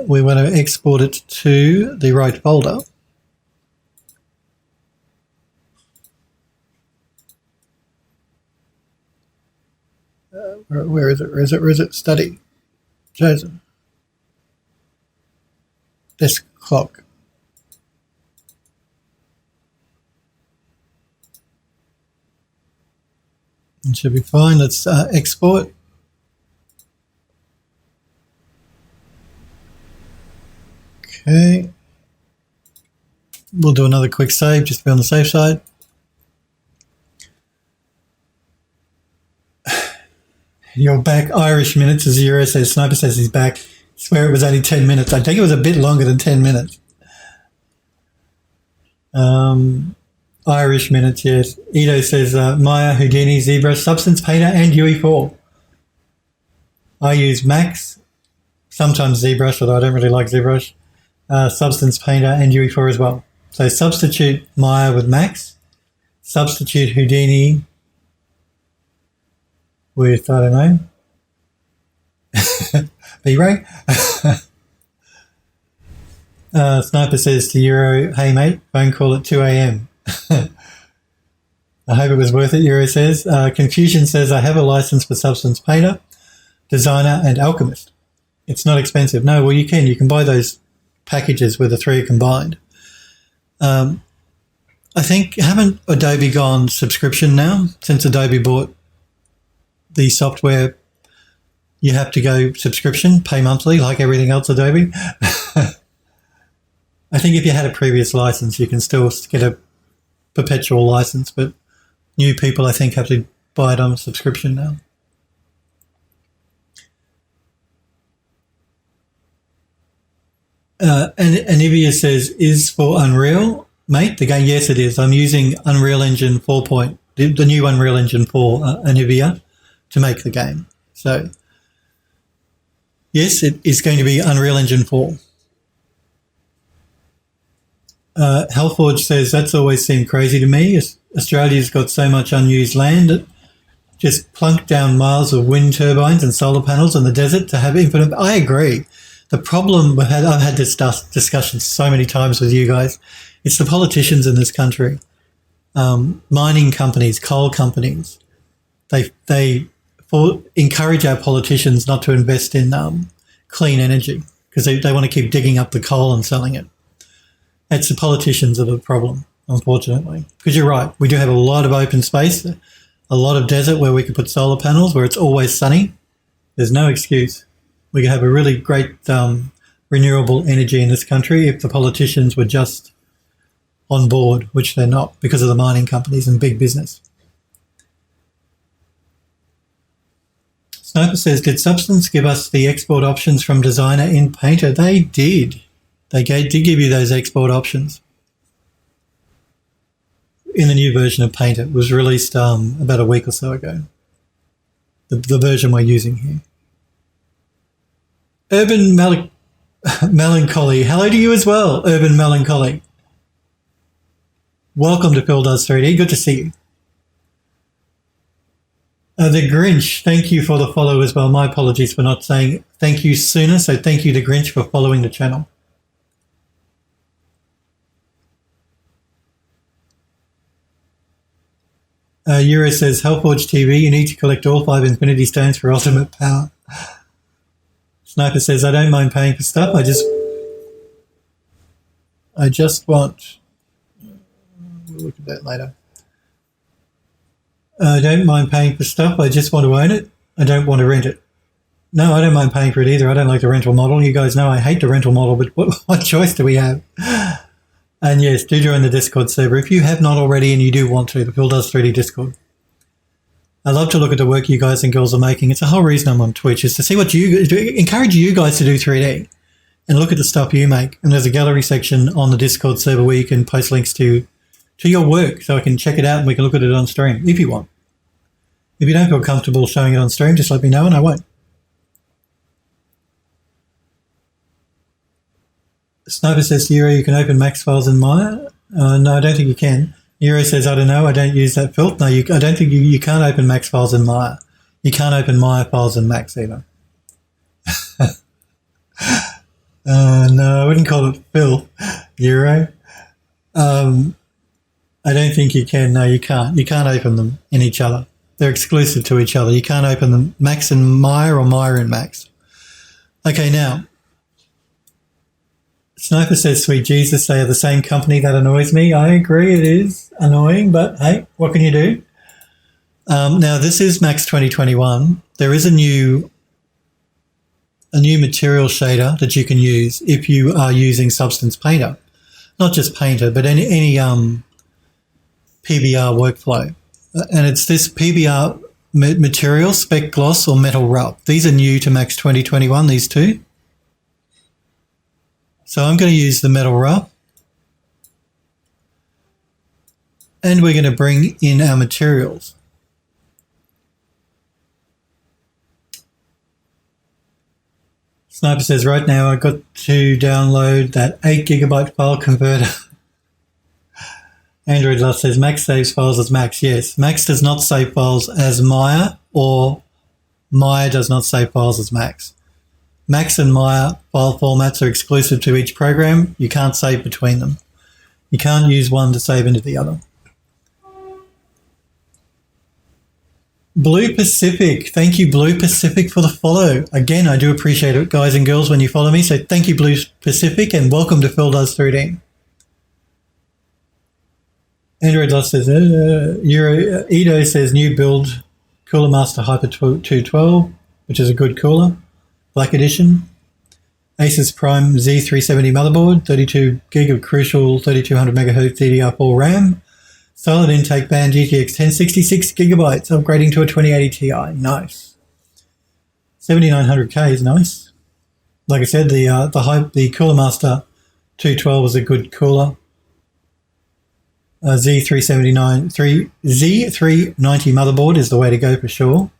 We want to export it to the right folder. Where is it? Where is it? Where is it? Study. Chosen. Desk clock. It should be fine. Let's export. Okay. We'll do another quick save just to be on the safe side. You're back. Irish minutes to 0 says Sniper says he's back. I swear it was only 10 minutes. I think it was a bit longer than 10 minutes. Irish minutes, yes. Edo says Maya, Houdini, ZBrush, Substance Painter, and UE4. I use Max, sometimes ZBrush, although I don't really like ZBrush, Substance Painter, and UE4 as well. So substitute Maya with Max, substitute Houdini with, I don't know, B-Ray. Sniper says to Euro, hey mate, phone call at 2 a.m. I hope it was worth it, Euro says. Confusion says I have a license for Substance Painter, Designer and Alchemist. It's not expensive. No, well you can buy those packages where the three are combined. I think, haven't Adobe gone subscription now? Since Adobe bought the software, you have to go subscription, pay monthly, like everything else Adobe. I think if you had a previous license, you can still get a perpetual license, but new people, I think, have to buy it on subscription now. And Anivia says, is for Unreal, mate, the game? Yes, it is. I'm using Unreal Engine 4. The new Unreal Engine 4, Anivia, to make the game. So, yes, it is going to be Unreal Engine 4. Hellforge says, that's always seemed crazy to me. Australia's got so much unused land, just plunk down miles of wind turbines and solar panels in the desert to have infinite. I agree. The problem I've had this discussion so many times with you guys. It's the politicians in this country, mining companies, coal companies. They encourage our politicians not to invest in clean energy because they want to keep digging up the coal and selling it. It's the politicians that are the problem, unfortunately. Because you're right, we do have a lot of open space, a lot of desert where we could put solar panels, where it's always sunny. There's no excuse. We could have a really great renewable energy in this country if the politicians were just on board, which they're not because of the mining companies and big business. Sniper says, did Substance give us the export options from Designer in Painter? They did. They did give you those export options in the new version of Painter. It was released about a week or so ago, the version we're using here. Urban Melancholy. Hello to you as well, Urban Melancholy. Welcome to Phil Does 3D. Good to see you. The Grinch, thank you for the follow as well. My apologies for not saying thank you sooner. So thank you to Grinch for following the channel. Euro says, Hellforge TV, you need to collect all 5 Infinity Stones for ultimate power. Sniper says, I don't mind paying for stuff. I just want, we'll look at that later. I don't mind paying for stuff. I just want to own it. I don't want to rent it. No, I don't mind paying for it either. I don't like the rental model. You guys know I hate the rental model, but what choice do we have? And yes, do join the Discord server if you have not already and you do want to, the Phil Does 3D Discord. I love to look at the work you guys and girls are making. It's the whole reason I'm on Twitch, is to see what you do, encourage you guys to do 3D and look at the stuff you make. And there's a gallery section on the Discord server where you can post links to your work so I can check it out and we can look at it on stream if you want. If you don't feel comfortable showing it on stream, just let me know and I won't. Sniper says to Euro, you can open Max files in Maya. No, I don't think you can. Euro says, I don't know, I don't use that filter. No, I don't think you can't open Max files in Maya. You can't open Maya files in Max either. No, I wouldn't call it filth, Euro. I don't think you can. No, you can't. You can't open them in each other. They're exclusive to each other. You can't open them Max in Maya or Maya in Max. Okay, now, Sniper says, sweet Jesus, they are the same company. That annoys me. I agree, it is annoying, but hey, what can you do? Now, this is Max 2021. There is a new material shader that you can use if you are using Substance Painter. Not just Painter, but any Pbr workflow. And it's this Pbr Material, Spec Gloss or Metal Rough. These are new to Max 2021, these two. So I'm going to use the Metal Rough. And we're going to bring in our materials. Sniper says, right now I got to download that 8 GB file converter. Android Love says, Max saves files as Max. Yes, Max does not save files as Maya, or Maya does not save files as Max. Max and Maya file formats are exclusive to each program. You can't save between them. You can't use one to save into the other. Blue Pacific. Thank you, Blue Pacific, for the follow. Again, I do appreciate it, guys and girls, when you follow me. So thank you, Blue Pacific, and welcome to Phil Does 3D. Android Lost says, Edo says, new build Cooler Master Hyper 212, which is a good cooler. Black Edition. Asus Prime Z370 motherboard, 32 gig of crucial 3200 megahertz DDR4 RAM. Solid intake band GTX 1066 gigabytes, upgrading to a 2080 Ti. Nice. 7900K is nice. Like I said, the Cooler Master 212 was a good cooler. Z390 motherboard is the way to go for sure.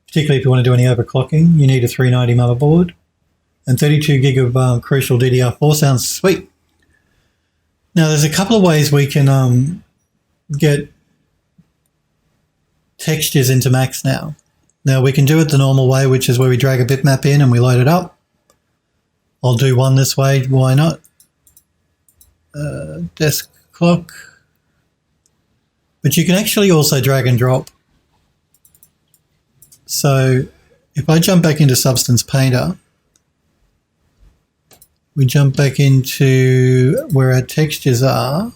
Particularly if you want to do any overclocking, you need a 390 motherboard. And 32 gig of crucial DDR4 sounds sweet. Now, there's a couple of ways we can get textures into Max now. Now, we can do it the normal way, which is where we drag a bitmap in and we load it up. I'll do one this way. Why not? Desk clock. But you can actually also drag and drop. So if I jump back into Substance Painter, we jump back into where our textures are.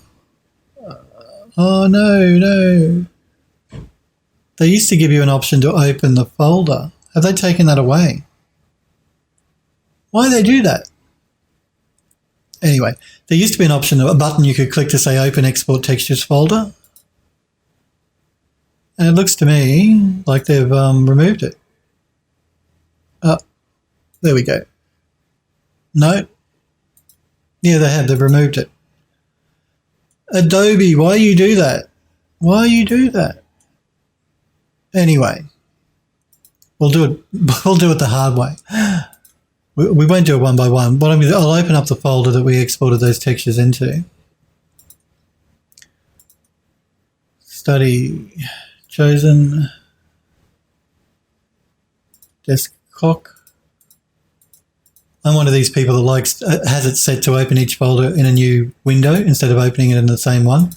Oh, no. They used to give you an option to open the folder. Have they taken that away? Why do they do that? Anyway, there used to be an option, a button you could click to say Open Export Textures Folder. And it looks to me like they've removed it. Oh, there we go. No. Yeah, they have. They've removed it. Adobe, why you do that? Why you do that? Anyway, we'll do it the hard way. We won't do it one by one. What I'll open up the folder that we exported those textures into. Study chosen. Desk clock. I'm one of these people that has it set to open each folder in a new window instead of opening it in the same one.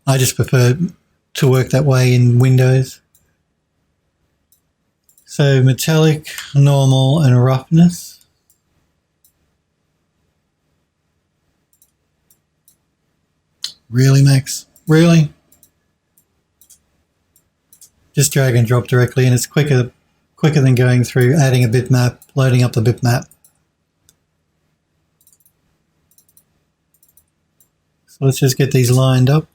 I just prefer to work that way in Windows. So metallic, normal, and roughness. Really, Max? Really? Just drag and drop directly, and it's quicker than going through adding a bitmap, loading up the bitmap. So let's just get these lined up.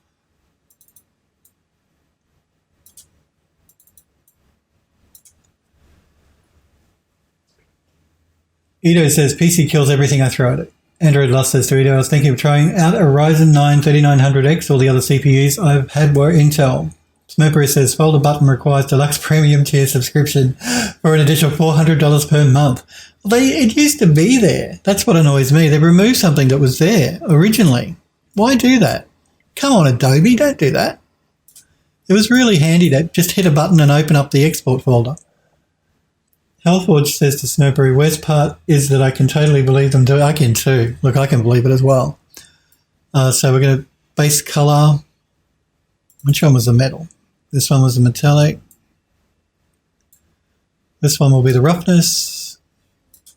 Edo says, PC kills everything I throw at it. Android Lust says to Edo, I was thinking of trying out a Ryzen 9 3900X. All the other CPUs I've had were Intel. Smurpery says folder button requires deluxe premium tier subscription for an additional $400 per month. Well, it used to be there. That's what annoys me. They removed something that was there originally. Why do that? Come on, Adobe, don't do that. It was really handy to just hit a button and open up the export folder. Hellforge says to Smurpery, worst part is that I can totally believe them do it. I can too. Look, I can believe it as well. So we're going to base color. Which one was the metal? This one was the metallic. This one will be the roughness.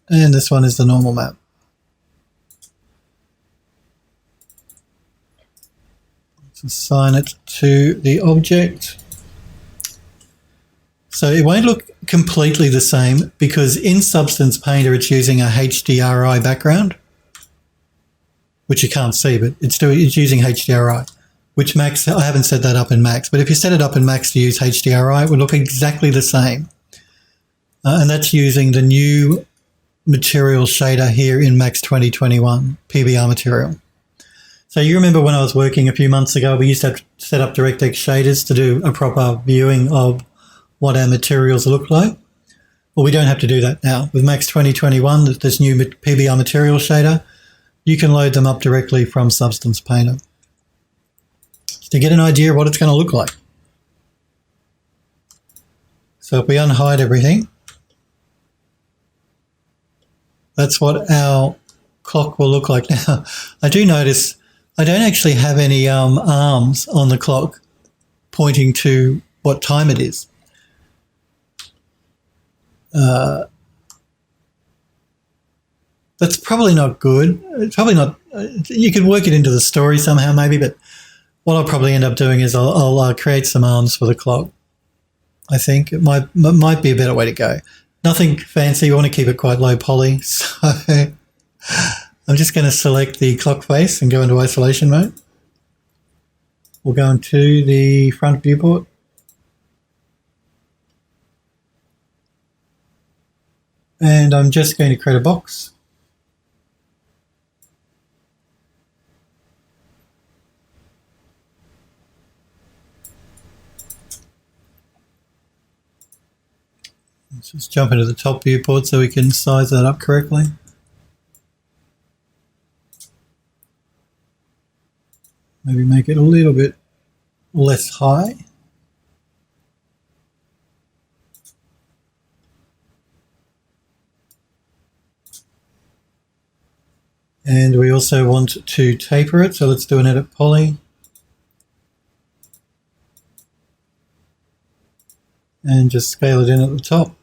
And this one is the normal map. Let's assign it to the object. So it won't look completely the same because in Substance Painter it's using a HDRI background, which you can't see, but it's using HDRI, which Max, I haven't set that up in Max, but if you set it up in Max to use HDRI, it would look exactly the same. And that's using the new material shader here in Max 2021, Pbr Material. So you remember when I was working a few months ago, we used to have to set up DirectX shaders to do a proper viewing of what our materials look like. Well, we don't have to do that now. With Max 2021, this new Pbr Material shader, you can load them up directly from Substance Painter to get an idea of what it's going to look like. So if we unhide everything, that's what our clock will look like. Now, I do notice I don't actually have any arms on the clock pointing to what time it is. That's probably not good. It's probably not. You could work it into the story somehow, maybe. But what I'll probably end up doing is I'll create some arms for the clock. I think it might be a better way to go. Nothing fancy. We want to keep it quite low poly. So I'm just going to select the clock face and go into isolation mode. We'll go into the front viewport. And I'm just going to create a box. Let's just jump into the top viewport so we can size that up correctly. Maybe make it a little bit less high. And we also want to taper it, so let's do an edit poly. And just scale it in at the top.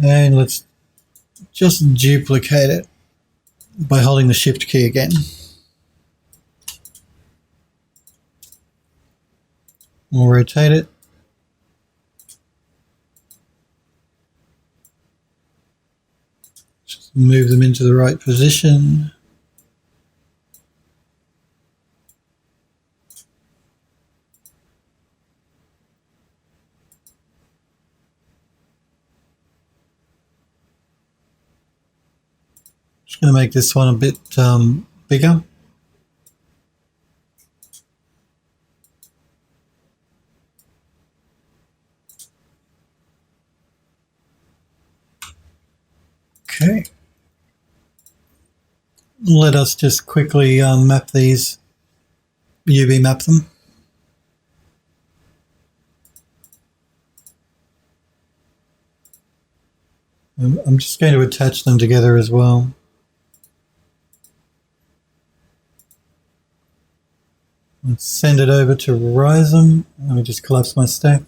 And let's just duplicate it by holding the Shift key again. We'll rotate it. Just move them into the right position. Just going to make this one a bit bigger. Okay. Let us just quickly map these, UV map them. I'm just going to attach them together as well. Let's send it over to Horizon. Let me just collapse my stack.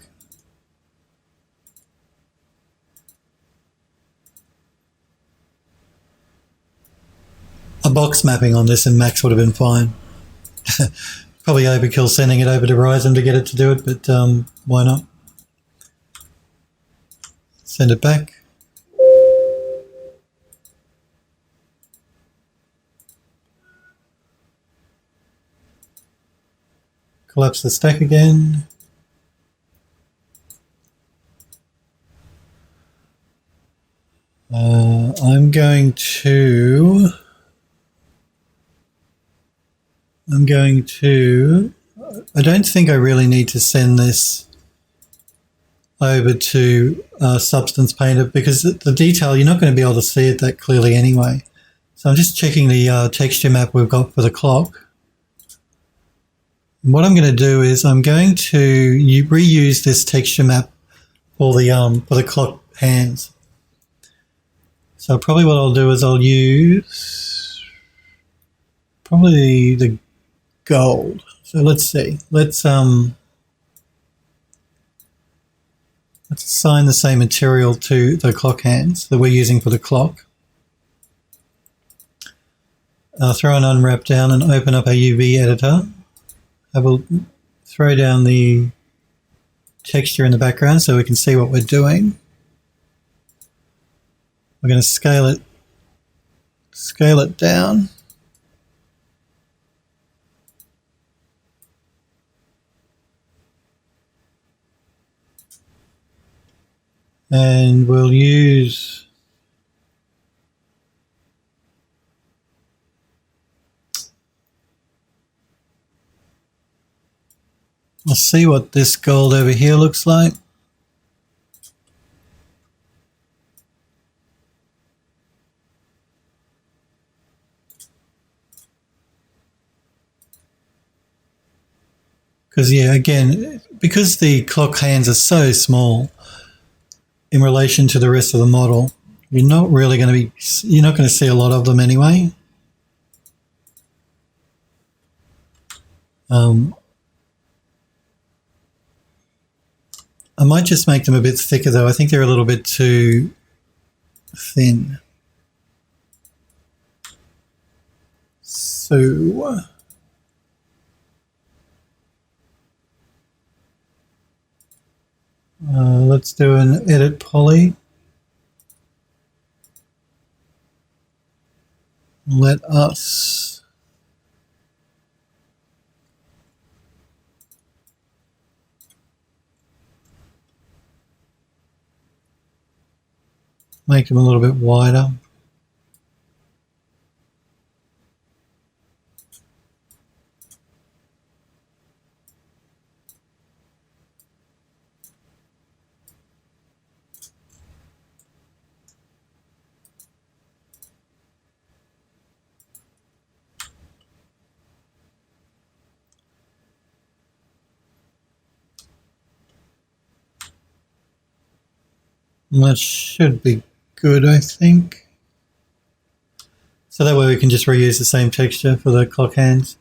A box mapping on this in Max would have been fine. Probably overkill sending it over to Horizon to get it to do it, but why not? Send it back. Collapse the stack again. I'm going to, I don't think I really need to send this over to Substance Painter because the detail, you're not going to be able to see it that clearly anyway. So I'm just checking the texture map we've got for the clock. And what I'm going to do is I'm going to reuse this texture map for the clock hands. So probably what I'll do is I'll use probably the gold. So let's see. Let's assign the same material to the clock hands that we're using for the clock. Throw an unwrap down and open up a UV editor. Throw down the texture in the background so we can see what we're doing. We're going to scale it down. And we'll use I'll see what this gold over here looks like. Because yeah, again, because the clock hands are so small in relation to the rest of the model, you're not going to see a lot of them anyway. I might just make them a bit thicker though. I think they're a little bit too thin. So let's do an edit poly. Let us make them a little bit wider. And that should be good, I think. So that way we can just reuse the same texture for the clock hands.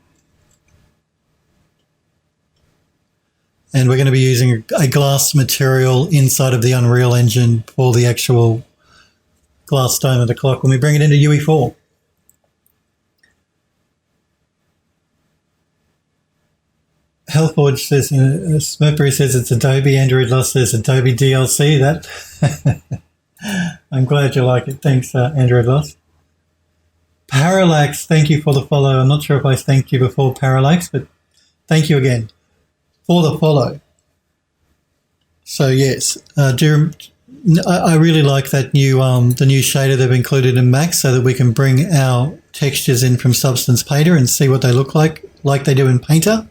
And we're going to be using a glass material inside of the Unreal Engine for the actual glass dome of the clock when we bring it into UE4. Healthforge says, Smurfberry says it's Adobe. Android Lost says Adobe DLC. That I'm glad you like it. Thanks, Android Lost. Parallax, thank you for the follow. I'm not sure if I thanked you before, Parallax, but thank you again for the follow. So yes, I really like that new the new shader they've included in Max, so that we can bring our textures in from Substance Painter and see what they look like they do in Painter,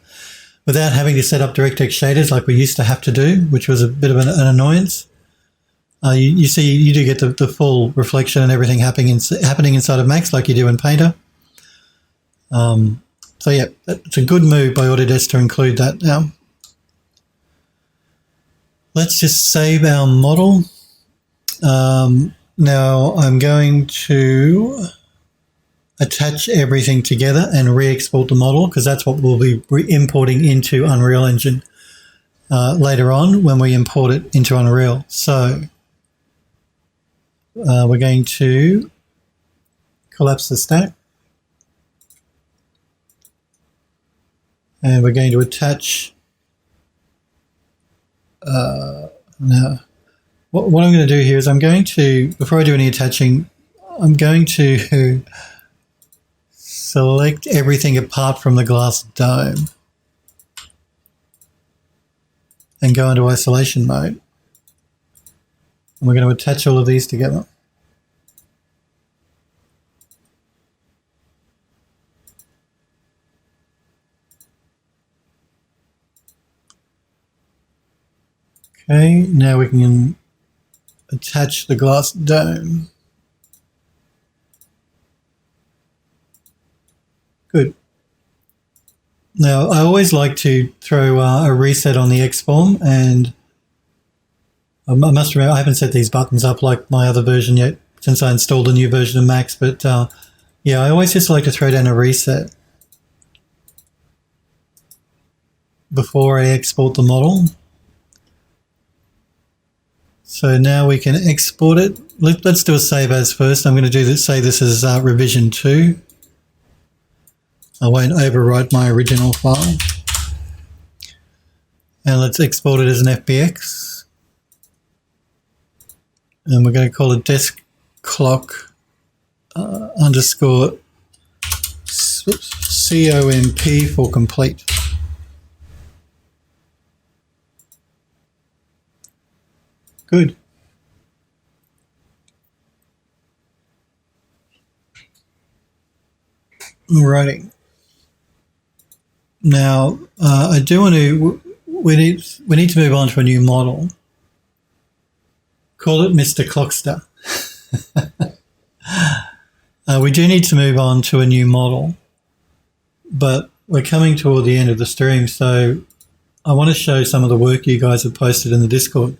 without having to set up DirectX shaders like we used to have to do, which was a bit of an annoyance. You see, you do get the full reflection and everything happening inside of Max like you do in Painter. So yeah, it's a good move by Autodesk to include that now. Let's just save our model. Now I'm going to attach everything together and re-export the model, because that's what we'll be importing into Unreal Engine later on when we import it into Unreal. So we're going to collapse the stack, and we're going to attach now what I'm going to do here is I'm going to, before I do any attaching, I'm going to select everything apart from the glass dome and go into isolation mode. And we're going to attach all of these together. Okay, now we can attach the glass dome. Good. Now, I always like to throw a reset on the X-form, and I must remember I haven't set these buttons up like my other version yet since I installed a new version of Max, but yeah, I always just like to throw down a reset before I export the model. So now we can export it. Let's do a save as first. I'm going to do this, say this is revision 2. I won't overwrite my original file. And let's export it as an FBX. And we're going to call it desk clock underscore COMP for complete. Good. Alrighty. Now, I do want to, we need to move on to a new model. Call it Mr. Clockster. We do need to move on to a new model, but we're coming toward the end of the stream, so I want to show some of the work you guys have posted in the Discord.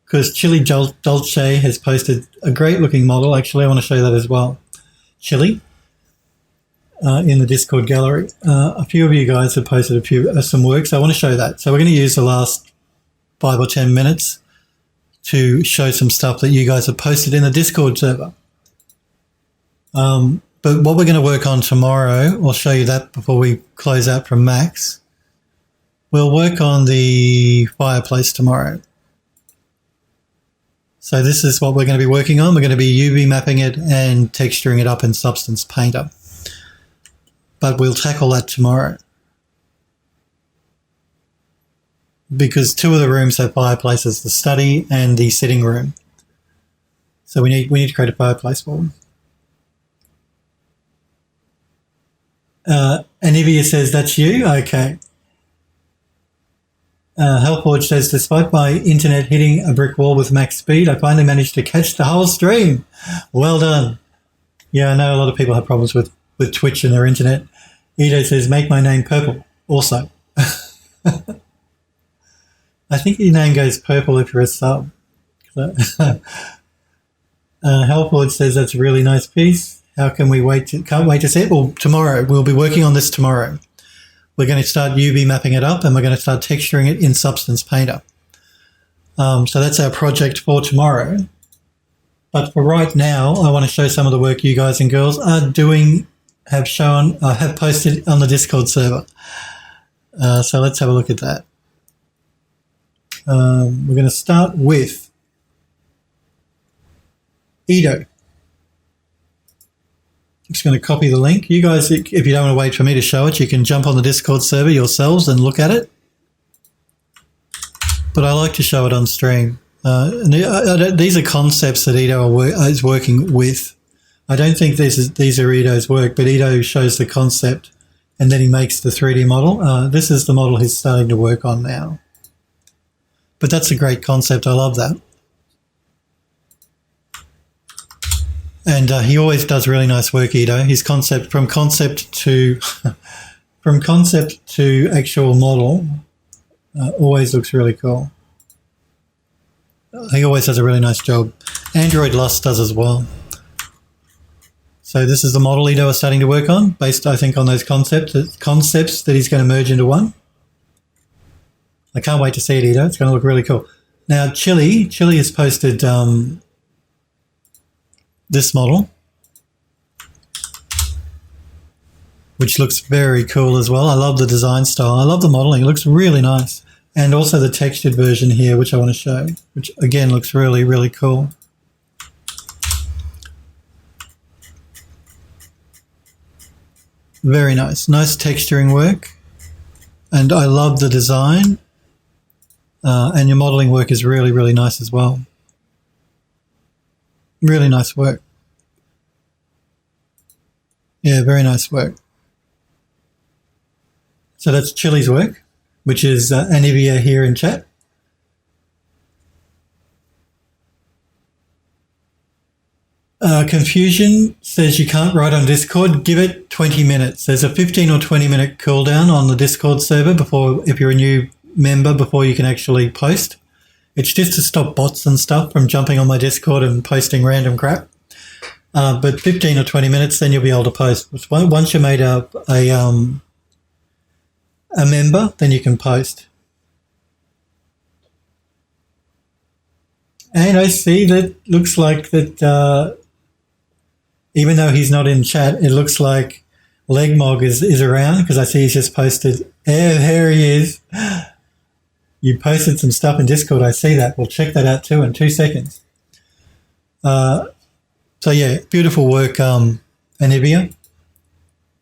Because Chili Dolce has posted a great looking model. Actually, I want to show that as well. Chili in the Discord gallery. A few of you guys have posted some work, so I want to show that. So we're going to use the last 5 or 10 minutes to show some stuff that you guys have posted in the Discord server. But what we're going to work on tomorrow, I'll show you that before we close out from Max. We'll work on the fireplace tomorrow. So this is what we're going to be working on. We're going to be UV mapping it and texturing it up in Substance Painter. But we'll tackle that tomorrow. Because 2 of the rooms have fireplaces, the study and the sitting room. So we need to create a fireplace for them. Anivia says, that's you? Okay. Hellforge says, despite my internet hitting a brick wall with max speed, I finally managed to catch the whole stream. Well done. Yeah, I know a lot of people have problems with Twitch and their internet. Edo says, make my name purple. Also. I think your name goes purple if you're a sub. Hellforge says, that's a really nice piece. How can we can't wait to see it? Well, tomorrow. We'll be working on this tomorrow. We're going to start UV mapping it up and we're going to start texturing it in Substance Painter. So that's our project for tomorrow. But for right now, I want to show some of the work you guys and girls are doing, have posted on the Discord server. So let's have a look at that. We're going to start with Edo. I'm just going to copy the link. You guys, if you don't want to wait for me to show it, you can jump on the Discord server yourselves and look at it. But I like to show it on stream. These are concepts that Edo is working with. I don't think these are Edo's work, but Edo shows the concept and then he makes the 3D model. This is the model he's starting to work on now. But that's a great concept. I love that. And he always does really nice work, Edo. His concept, from concept to actual model, always looks really cool. He always does a really nice job. Android Lust does as well. So this is the model Edo is starting to work on, based, I think, on those concepts that he's going to merge into one. I can't wait to see it, Edo. It's going to look really cool. Now, Chili has posted this model, which looks very cool as well. I love the design style. I love the modeling. It looks really nice. And also the textured version here, which I want to show, which again looks really, really cool. Very nice. Nice texturing work. And I love the design. And your modeling work is really, really nice as well. Really nice work. Yeah, very nice work. So that's Chili's work, which is Anivia here in chat. Confusion says you can't write on Discord. Give it 20 minutes. There's a 15 or 20 minute cooldown on the Discord server if you're a new member, before you can actually post. It's just to stop bots and stuff from jumping on my Discord and posting random crap. But 15 or 20 minutes, then you'll be able to post. Once you're made a member, then you can post. And I see that looks like that even though he's not in chat, it looks like Legmog is around, because I see he's just posted. Here he is. You posted some stuff in Discord. I see that. We'll check that out too in 2 seconds. So yeah, beautiful work, Anivia.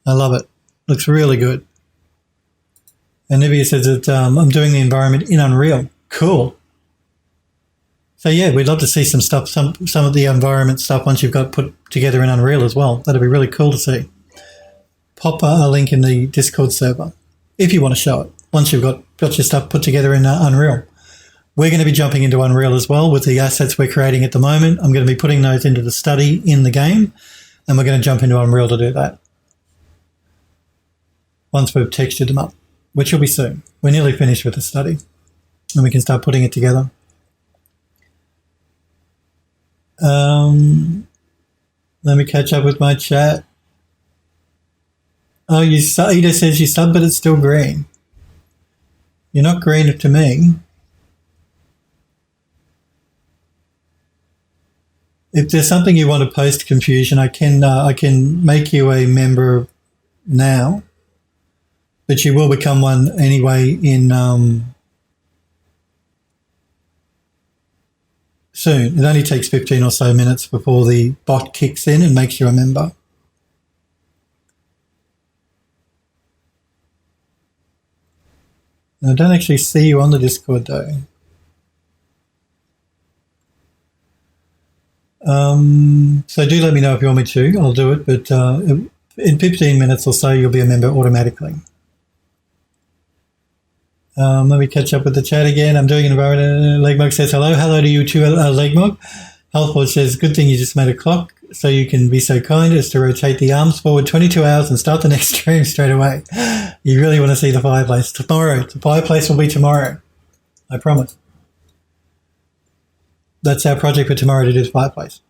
I love it. Looks really good. Anivia says that I'm doing the environment in Unreal. Cool. So yeah, we'd love to see some stuff, some of the environment stuff once you've got put together in Unreal as well. That'd be really cool to see. Pop a link in the Discord server if you want to show it. Once you've got your stuff put together in Unreal. We're going to be jumping into Unreal as well with the assets we're creating at the moment. I'm going to be putting those into the study in the game, and we're going to jump into Unreal to do that once we've textured them up, which will be soon. We're nearly finished with the study, and we can start putting it together. Let me catch up with my chat. Oh, Ida says you sub, but it's still green. You're not green to me. If there's something you want to post, Confusion, I can make you a member now, but you will become one anyway in soon. It only takes 15 or so minutes before the bot kicks in and makes you a member. I don't actually see you on the Discord though. So do let me know if you want me to. I'll do it, but in 15 minutes or so you'll be a member automatically. Let me catch up with the chat again. I'm doing an environment. Legmog says hello. Hello to you too, Legmog. Healthboard says, good thing you just made a clock so you can be so kind as to rotate the arms forward 22 hours and start the next stream straight away. You really want to see the fireplace. Tomorrow. The fireplace will be tomorrow. I promise. That's our project for tomorrow, to do the fireplace.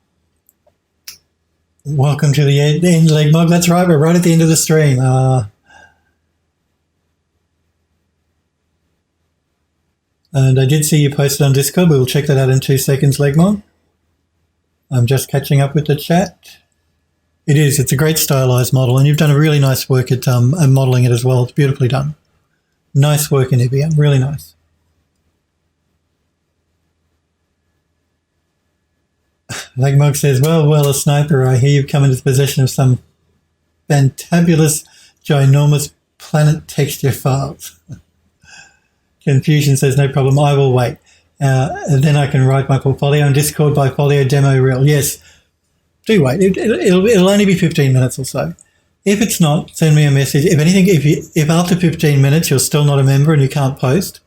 Welcome to the end, Legmog. That's right. We're right at the end of the stream. And I did see you posted on Discord. We will check that out in 2 seconds, Legmog. I'm just catching up with the chat. It is. It's a great stylized model, and you've done a really nice work at modeling it as well. It's beautifully done. Nice work, Anivia. Really nice. Legmog says, well, a sniper. I hear you've come into the possession of some fantabulous, ginormous planet texture files. Confusion says, no problem, I will wait. And then I can write my portfolio on Discord by folio demo reel. Yes, do wait. It'll only be 15 minutes or so. If it's not, send me a message. If anything, if after 15 minutes you're still not a member and you can't post,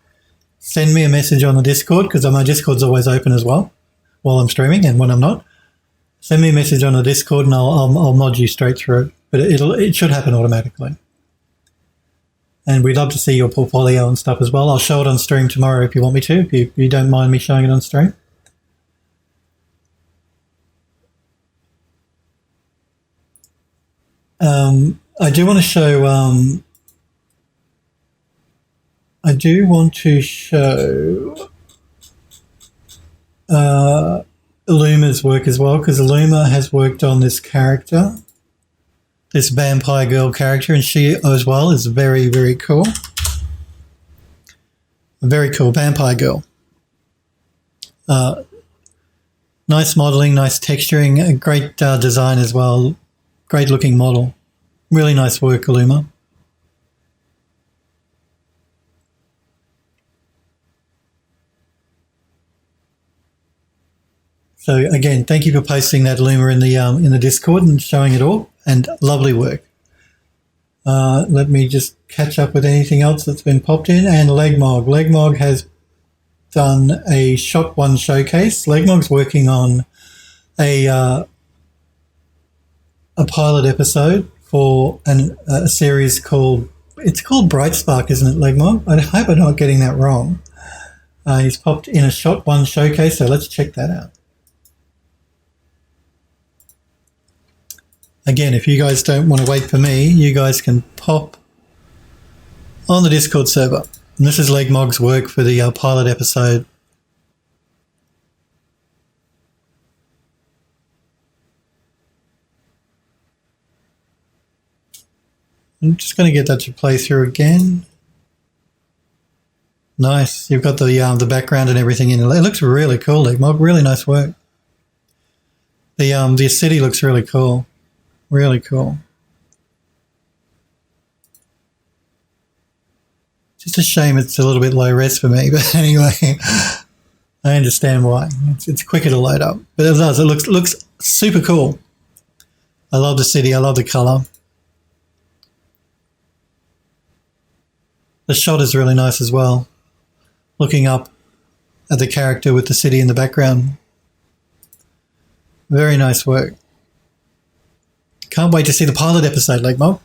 send me a message on the Discord, because my Discord's always open as well while I'm streaming and when I'm not. Send me a message on the Discord and I'll mod you straight through. But it should happen automatically. And we'd love to see your portfolio and stuff as well. I'll show it on stream tomorrow if you want me to, if you don't mind me showing it on stream. I do want to show Illuma's work as well, because Illuma has worked on this character, this vampire girl character, and she as well is very, very cool. A very cool vampire girl. Nice modeling, nice texturing, a great design as well. Great looking model. Really nice work, Illuma. So again, thank you for posting that Illuma in the Discord and showing it all, and lovely work. Let me just catch up with anything else that's been popped in. And Legmog. Legmog has done a Shot 1 showcase. Legmog's working on a pilot episode for a series called Bright Spark, isn't it, Legmog? I hope I'm not getting that wrong. He's popped in a Shot 1 showcase, so let's check that out. Again, if you guys don't want to wait for me, you guys can pop on the Discord server. And this is Legmog's work for the pilot episode. I'm just going to get that to play through again. Nice. You've got the background and everything in it. It looks really cool, Legmog. Really nice work. The city looks really cool. Really cool. Just a shame it's a little bit low res for me, but anyway, I understand why. It's quicker to load up, but it does. It looks super cool. I love the city. I love the color. The shot is really nice as well. Looking up at the character with the city in the background. Very nice work. Can't wait to see the pilot episode, Legmog.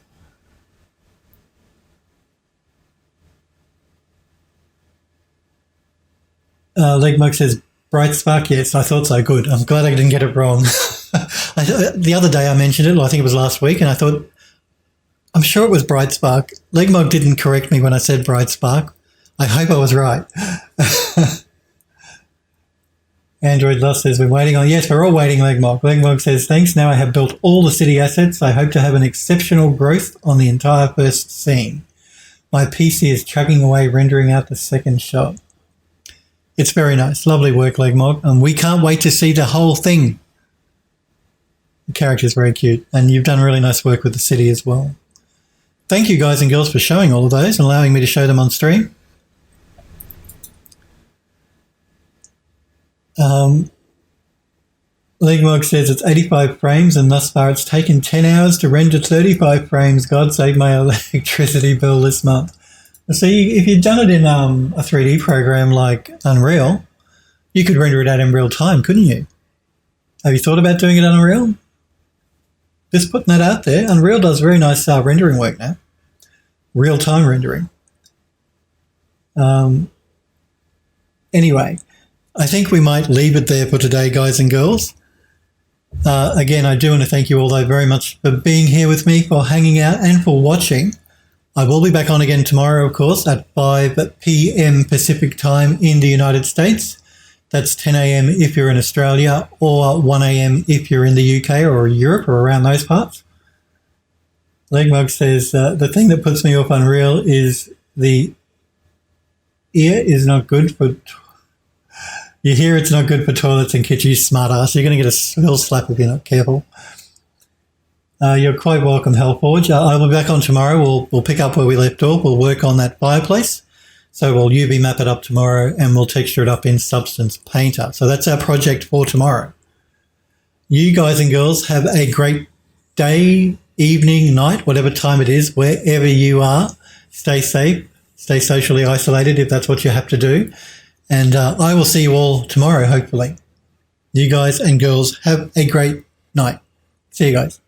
Legmog says, Bright Spark, yes, I thought so. Good. I'm glad I didn't get it wrong. The other day I mentioned it, I think it was last week, and I thought, I'm sure it was Bright Spark. Legmog didn't correct me when I said Bright Spark. I hope I was right. Android Lost says, we're waiting on... Yes, we're all waiting, Legmog. Legmog says, thanks. Now I have built all the city assets. I hope to have an exceptional growth on the entire first scene. My PC is chugging away, rendering out the second shot. It's very nice. Lovely work, Legmog. And we can't wait to see the whole thing. The character's very cute. And you've done really nice work with the city as well. Thank you, guys and girls, for showing all of those and allowing me to show them on stream. Legmog says it's 85 frames and thus far it's taken 10 hours to render 35 frames. God save my electricity bill this month. See, if you'd done it in a 3D program like Unreal, you could render it out in real time, couldn't you? Have you thought about doing it on Unreal? Just putting that out there. Unreal does very nice rendering work now. Real-time rendering. Anyway, I think we might leave it there for today, guys and girls. Again, I do want to thank you all though very much for being here with me, for hanging out and for watching. I will be back on again tomorrow, of course, at 5 p.m. Pacific time in the United States. That's 10 a.m. if you're in Australia, or 1 a.m. if you're in the UK or Europe or around those parts. Legmug says, the thing that puts me off Unreal is the ear is not good for... You hear it's not good for toilets and kitchens, smart ass. You're going to get a smell slap if you're not careful. You're quite welcome, Hellforge. I will be back on tomorrow. We'll pick up where we left off. We'll work on that fireplace. So we'll UV map it up tomorrow and we'll texture it up in Substance Painter. So that's our project for tomorrow. You guys and girls have a great day, evening, night, whatever time it is, wherever you are. Stay safe, stay socially isolated if that's what you have to do. And I will see you all tomorrow, hopefully. You guys and girls have a great night. See you guys.